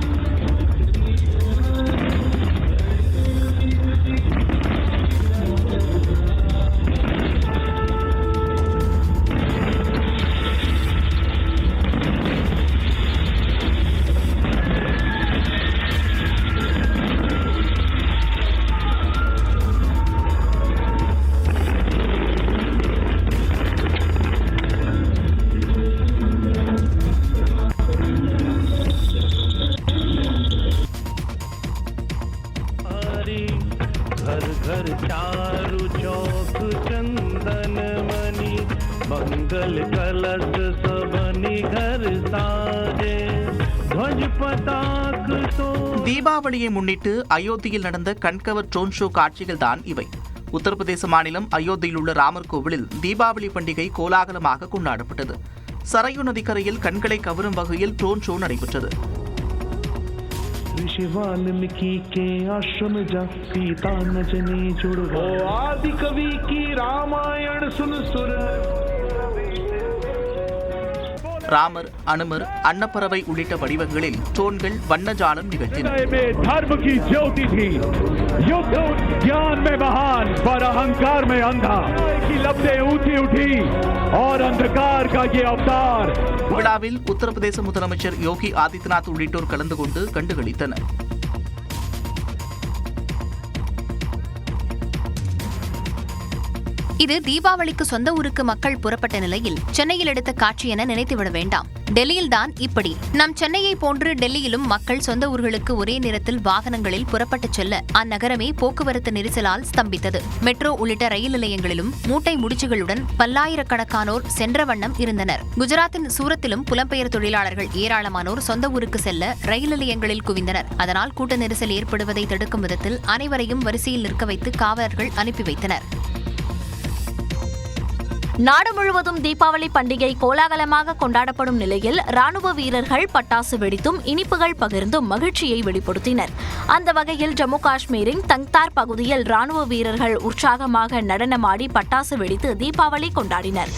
[SPEAKER 8] தீபாவளியை முன்னிட்டு அயோத்தியில் நடந்த கண்கவர் ட்ரோன் ஷோ காட்சிகள் தான் இவை. உத்தரப்பிரதேச மாநிலம் அயோத்தியில் உள்ள ராமர் கோவிலில் தீபாவளி பண்டிகை கோலாகலமாக கொண்டாடப்பட்டது. சரையு நதிக்கரையில் கண்களை கவரும் வகையில் ட்ரோன் ஷோ நடைபெற்றது.
[SPEAKER 15] ऋषि वाल्मीकि के आश्रम जा सीता नजनी जुड़वा आदि कवि की रामायण सुन सुर.
[SPEAKER 8] ராமர், அனுமர், அன்னப்பறவை உள்ளிட்ட வடிவங்களில் ட்ரோன்கள் வண்ணஜாலம் நிகழ்த்தின.
[SPEAKER 15] धर्म की ज्योति थी, युद्ध ज्ञान में महान पर अहंकार में अंधा की लपटें ऊंची उठी और अंधकार का ये अवतार.
[SPEAKER 8] விழாவில் உத்தரப்பிரதேச முதலமைச்சர் யோகி ஆதித்யநாத் உள்ளிட்டோர் கலந்து கொண்டு கண்டுகளித்தனர்.
[SPEAKER 7] இது தீபாவளிக்கு சொந்த ஊருக்கு மக்கள் புறப்பட்ட நிலையில் சென்னையில் எடுத்த காட்சி என நினைத்துவிட வேண்டாம். டெல்லியில்தான் இப்படி. நம் சென்னையை போன்று டெல்லியிலும் மக்கள் சொந்த ஊர்களுக்கு ஒரே நேரத்தில் வாகனங்களில் புறப்பட்டு செல்ல அந்நகரமே போக்குவரத்து நெரிசலால் ஸ்தம்பித்தது. மெட்ரோ உள்ளிட்ட ரயில் நிலையங்களிலும் மூட்டை முடிச்சுகளுடன் பல்லாயிரக்கணக்கானோர் சென்ற வண்ணம் இருந்தனர். குஜராத்தின் சூரத்திலும் புலம்பெயர் தொழிலாளர்கள் ஏராளமானோர் சொந்த ஊருக்கு செல்ல ரயில் நிலையங்களில் குவிந்தனர். அதனால் கூட்ட நெரிசல் ஏற்படுவதை தடுக்கும் விதத்தில் அனைவரையும் வரிசையில் நிற்க வைத்து காவலர்கள் அனுப்பி வைத்தனர்.
[SPEAKER 1] நாடு முழுவதும் தீபாவளி பண்டிகை கோலாகலமாக கொண்டாடப்படும் நிலையில் ராணுவ வீரர்கள் பட்டாசு வெடித்தும் இனிப்புகள் பகிர்ந்தும் மகிழ்ச்சியை வெளிப்படுத்தினர். அந்த வகையில் ஜம்மு காஷ்மீரின் தங்தார் பகுதியில் ராணுவ வீரர்கள் உற்சாகமாக நடனமாடி பட்டாசு வெடித்து தீபாவளி கொண்டாடினர்.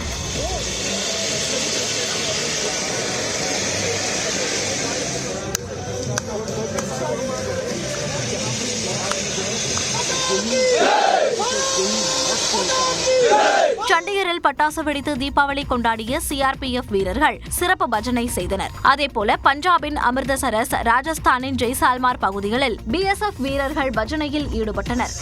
[SPEAKER 1] சண்டிகரில் பட்டாசு வெடித்து தீபாவளி கொண்டாடிய சிஆர்பிஎஃப் வீரர்கள் சிறப்பு பஜனை செய்தனர். அதேபோல பஞ்சாபின் அமிர்தசரஸ், ராஜஸ்தானின் ஜெய்சால்மார் பகுதிகளில் பிஎஸ்எஃப் வீரர்கள் பஜனையில் ஈடுபட்டனர்.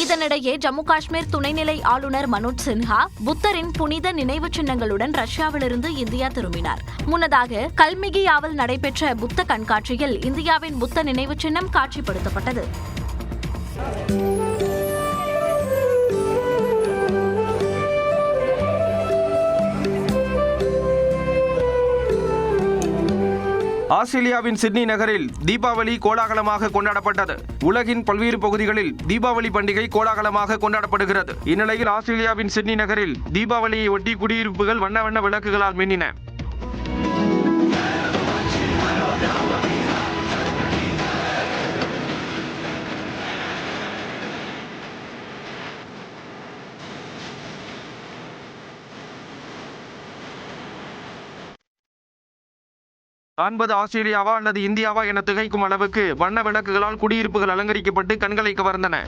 [SPEAKER 1] இதனிடையே ஜம்மு காஷ்மீர் துணைநிலை ஆளுநர் மனோஜ் சின்ஹா புத்தரின் புனித நினைவு சின்னங்களுடன் ரஷ்யாவிலிருந்து இந்தியா திரும்பினார். முன்னதாக கல்மிகியாவில் நடைபெற்ற புத்த கண்காட்சியில் இந்தியாவின் புத்த நினைவு சின்னம் காட்சிப்படுத்தப்பட்டது.
[SPEAKER 2] ஆஸ்திரேலியாவின் சிட்னி நகரில் தீபாவளி கோலாகலமாக கொண்டாடப்பட்டது. உலகின் பல்வேறு பகுதிகளில் தீபாவளி பண்டிகை கோலாகலமாக கொண்டாடப்படுகிறது. இந்நிலையில் ஆஸ்திரேலியாவின் சிட்னி நகரில் தீபாவளியை ஒட்டி குடியிருப்புகள் வண்ண வண்ண விளக்குகளால் மின்னின. காண்பது ஆஸ்திரேலியாவா அல்லது இந்தியாவா என திகைக்கும் அளவுக்கு வண்ண விளக்குகளால் குடியிருப்புகள் அலங்கரிக்கப்பட்டு கண்களை கவர்ந்தன.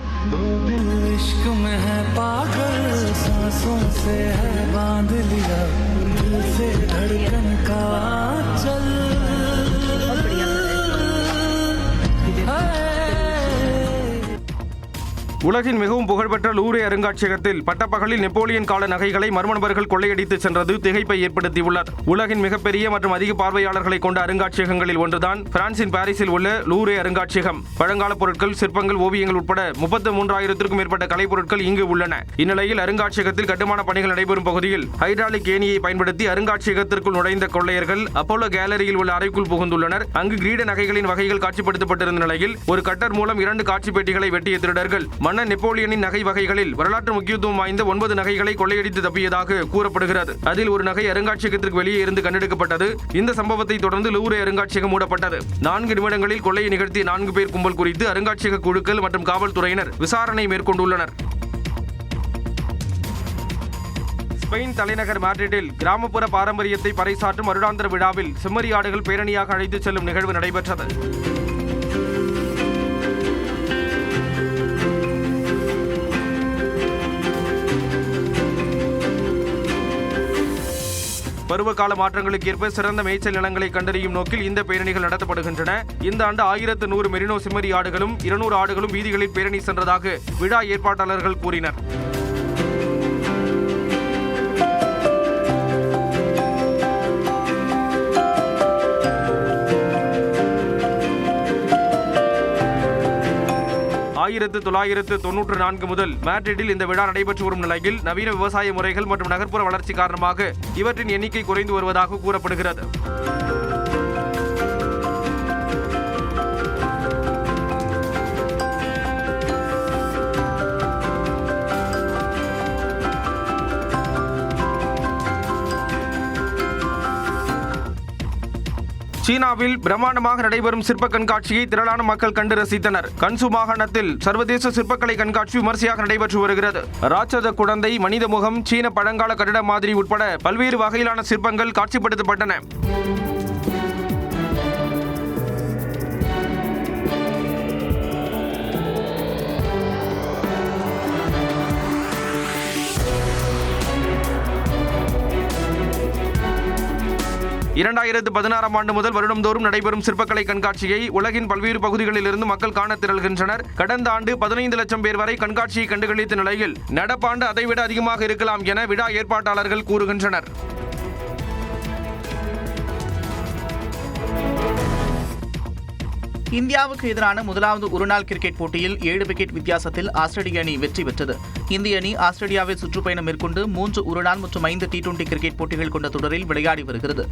[SPEAKER 2] உலகின் மிகவும் புகழ்பெற்ற லூரே அருங்காட்சியகத்தில் பட்டப்பகலில் நெப்போலியன் கால நகைகளை மர்ம நபர்கள் கொள்ளையடித்து சென்றது திகைப்பை ஏற்படுத்தியுள்ளது. உலகின் மிகப்பெரிய மற்றும் அதிக பார்வையாளர்களை கொண்ட அருங்காட்சியகங்களில் ஒன்றுதான் பிரான்சின் பாரிஸில் உள்ள லூரே அருங்காட்சியகம். பழங்கால பொருட்கள், சிற்பங்கள், ஓவியங்கள் உட்பட 33,000க்கும் மேற்பட்ட கலைப்பொருட்கள் இங்கு உள்ளன. இந்நிலையில் அருங்காட்சியகத்தில் கட்டுமான பணிகள் நடைபெறும் பகுதியில் ஹைட்ராலிக் ஏணியை பயன்படுத்தி அருங்காட்சியகத்திற்குள் நுழைந்த கொள்ளையர்கள் அப்போலோ கேலரியில் உள்ள அறைக்குள் புகுந்துள்ளனர். அங்கு கிரீட நகைகளின் வகைகள் காட்சிப்படுத்தப்பட்டிருந்த நிலையில் ஒரு கட்டர் மூலம் 2 காட்சி பெட்டிகளை வெட்டிய திருடர்கள் மன்னர் நெப்போலியனின் நகை வகைகளில் வரலாற்று முக்கியத்துவம் வாய்ந்த 9 நகைகளை கொள்ளையடித்து தப்பியதாக கூறப்படுகிறது. அதில் ஒரு நகை அருங்காட்சியகத்திற்கு வெளியே இருந்து கண்டெடுக்கப்பட்டது. இந்த சம்பவத்தை தொடர்ந்து லூரே அருங்காட்சியகம் மூடப்பட்டது. 4 நிமிடங்களில் கொள்ளையை நிகழ்த்திய 4 பேர் கும்பல் குறித்து அருங்காட்சியக குழுக்கள் மற்றும் காவல்துறையினர் விசாரணை மேற்கொண்டுள்ளனர். ஸ்பெயின் தலைநகர் மாட்ரிட்டில் கிராமப்புற பாரம்பரியத்தை பறைசாற்றும் வருடாந்திர விழாவில் செம்மறியாடுகள் பேரணியாக அழைத்துச் செல்லும் நிகழ்வு நடைபெற்றது. பருவகால மாற்றங்களுக்கு ஏற்ப சிறந்த மேய்ச்சல் நிலங்களை கண்டறியும் நோக்கில் இந்த பேரணிகள் நடத்தப்படுகின்றன. இந்த ஆண்டு 1100 மெரினோ செம்மறி ஆடுகளும் 200 ஆடுகளும் வீதிகளில் பேரணி சென்றதாக விழா ஏற்பாட்டாளர்கள் கூறினர். 1994 முதல் மேட்ரிட்டில் இந்த விழா நடைபெற்று வரும் நிலையில் நவீன விவசாய முறைகள் மற்றும் நகர்ப்புற வளர்ச்சி காரணமாக இவற்றின் எண்ணிக்கை குறைந்து வருவதாக கூறப்படுகிறது. சீனாவில் பிரம்மாண்டமாக நடைபெறும் சிற்ப கண்காட்சியை திரளான மக்கள் கண்டு ரசித்தனர். கன்சு மாகாணத்தில் சர்வதேச சிற்பக்கலை கண்காட்சி விமர்சையாக நடைபெற்று வருகிறது. ராட்சத குழந்தை, மனித முகம், சீன பழங்கால கட்டிட மாதிரி உட்பட பல்வேறு வகையிலான சிற்பங்கள் காட்சிப்படுத்தப்பட்டன. ஆண்டு முதல் வருடந்தோறும் நடைபெறும் சிற்பக்கலை கண்காட்சியை உலகின் பல்வேறு பகுதிகளில் இருந்து மக்கள் காண திரள்கின்றனர். கடந்த ஆண்டு 15 லட்சம் பேர் வரை கண்காட்சியை கண்டுகளித்த நிலையில் நடப்பாண்டு அதைவிட அதிகமாக இருக்கலாம் என விழா ஏற்பாட்டாளர்கள் கூறுகின்றனர்.
[SPEAKER 8] இந்தியாவுக்கு எதிரான முதலாவது ஒருநாள் கிரிக்கெட் போட்டியில் 7 விக்கெட் வித்தியாசத்தில் ஆஸ்திரேலிய அணி வெற்றி பெற்றது. இந்திய அணி ஆஸ்திரேலியாவில் சுற்றுப்பயணம் மேற்கொண்டு 3 ஒருநாள் மற்றும் 5 T20 கிரிக்கெட் போட்டிகள் கொண்ட தொடரில் விளையாடி வருகிறது.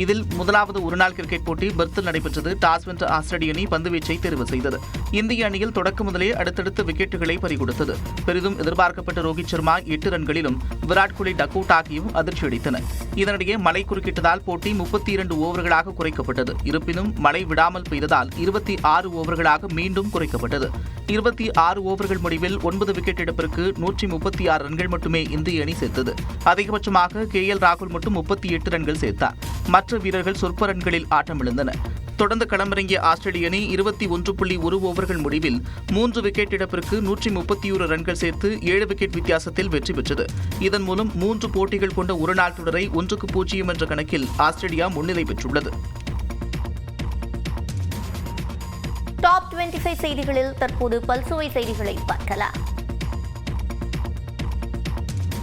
[SPEAKER 8] இதில் முதலாவது ஒருநாள் கிரிக்கெட் போட்டி பெர்த்தில் நடைபெற்றது. டாஸ் வென்ற ஆஸ்திரேலிய அணி பந்துவீச்சை தேர்வு செய்தது. இந்திய அணியில் தொடக்க முதலே அடுத்தடுத்து விக்கெட்டுகளை பறிகொடுத்தது. பெரிதும் எதிர்பார்க்கப்பட்ட ரோஹித் சர்மா 8 ரன்களிலும் விராட் கோலி டக் ஆகியும் அதிர்ச்சியளித்தனர். இதனிடையே மழை குறுக்கிட்டதால் போட்டி 32 ஓவர்களாக குறைக்கப்பட்டது. இருப்பினும் மழை விடாமல் பெய்ததால் 26 ஓவர்களாக மீண்டும் குறைக்கப்பட்டது. 26 ஓவர்கள் முடிவில் 9 விக்கெட் இழப்பிற்கு 136 ரன்கள் மட்டுமே இந்திய அணி சேர்த்தது. அதிகபட்சமாக KL ராகுல் மட்டும் 38 ரன்கள் சேர்த்தார். மற்ற வீரர்கள் சொற்ப ரன்களில் ஆட்டமிழந்தனர். தொடர்ந்து களமிறங்கிய ஆஸ்திரேலிய அணி 21.1 ஓவர்கள் முடிவில் 3 விக்கெட் இழப்பிற்கு 131 ரன்கள் சேர்த்து 7 விக்கெட் வித்தியாசத்தில் வெற்றி பெற்றது. இதன் மூலம் 3 போட்டிகள் கொண்ட ஒருநாள் தொடரை 1-0 என்ற கணக்கில் ஆஸ்திரேலியா முன்னிலை பெற்றுள்ளது.
[SPEAKER 11] டாப் 25 செய்திகளில் தற்போது பல்சுவை செய்திகளை பார்க்கலாம்.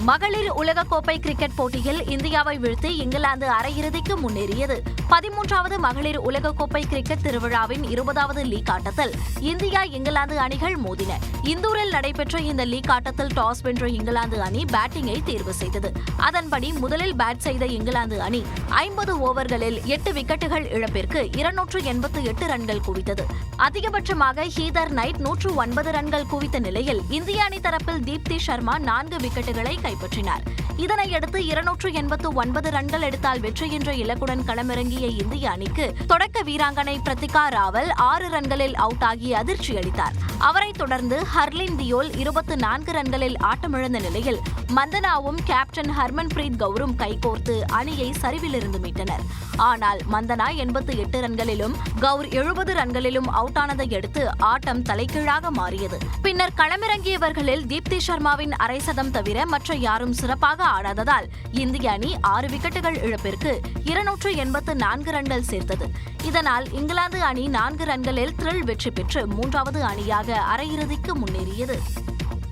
[SPEAKER 1] மகளிர் உலகக்கோப்பை கிரிக்கெட் போட்டியில் இந்தியாவை வீழ்த்தி இங்கிலாந்து அரையிறுதிக்கு முன்னேறியது. 13வது மகளிர் உலகக்கோப்பை கிரிக்கெட் திருவிழாவின் 20வது லீக் ஆட்டத்தில் இந்தியா இங்கிலாந்து அணிகள் மோதின. இந்தூரில் நடைபெற்ற இந்த லீக் ஆட்டத்தில் டாஸ் வென்ற இங்கிலாந்து அணி பேட்டிங்கை தேர்வு செய்தது. அதன்படி முதலில் பேட் செய்த இங்கிலாந்து அணி 50 ஓவர்களில் 8 விக்கெட்டுகள் இழப்பிற்கு 288 ரன்கள் குவித்தது. அதிகபட்சமாக ஹீதர் நைட் 109 ரன்கள் குவித்த நிலையில் இந்திய அணி தரப்பில் தீப்தி சர்மா 4 விக்கெட்டுகளை கைப்பற்றினார். இதனையடுத்து 289 ரன்கள் எடுத்தால் வெற்றி என்ற இலக்குடன் களமிறங்கிய இந்திய அணிக்கு தொடக்க வீராங்கனை பிரத்திகா ராவல் 6 ரன்களில் அவுட் ஆகி அதிர்ச்சி அளித்தார். அவரைத் தொடர்ந்து ஹர்லின் தியோல் 24 ரன்களில் ஆட்டமிழந்த நிலையில் மந்தனாவும் கேப்டன் ஹர்மன்பிரீத் கவுரும் கைகோர்த்து அணியை சரிவிலிருந்து மீட்டனர். ஆனால் மந்தனா 88 ரன்களிலும் கவுர் 70 ரன்களிலும் அவுட் ஆனதை அடுத்து ஆட்டம் தலைகீழாக மாறியது. பின்னர் களமிறங்கியவர்களில் தீப்தி சர்மாவின் அரை சதம் தவிர மற்ற யாரும் சிறப்பாக ஆடாததால் இந்திய அணி 6 விக்கெட்டுகள் இழப்பிற்கு 284 ரன்கள் சேர்த்தது. இதனால் இங்கிலாந்து அணி 4 ரன்களில் த்ரில் வெற்றி பெற்று 3வது அணியாக அரையிறுதிக்கு முன்னேறியது.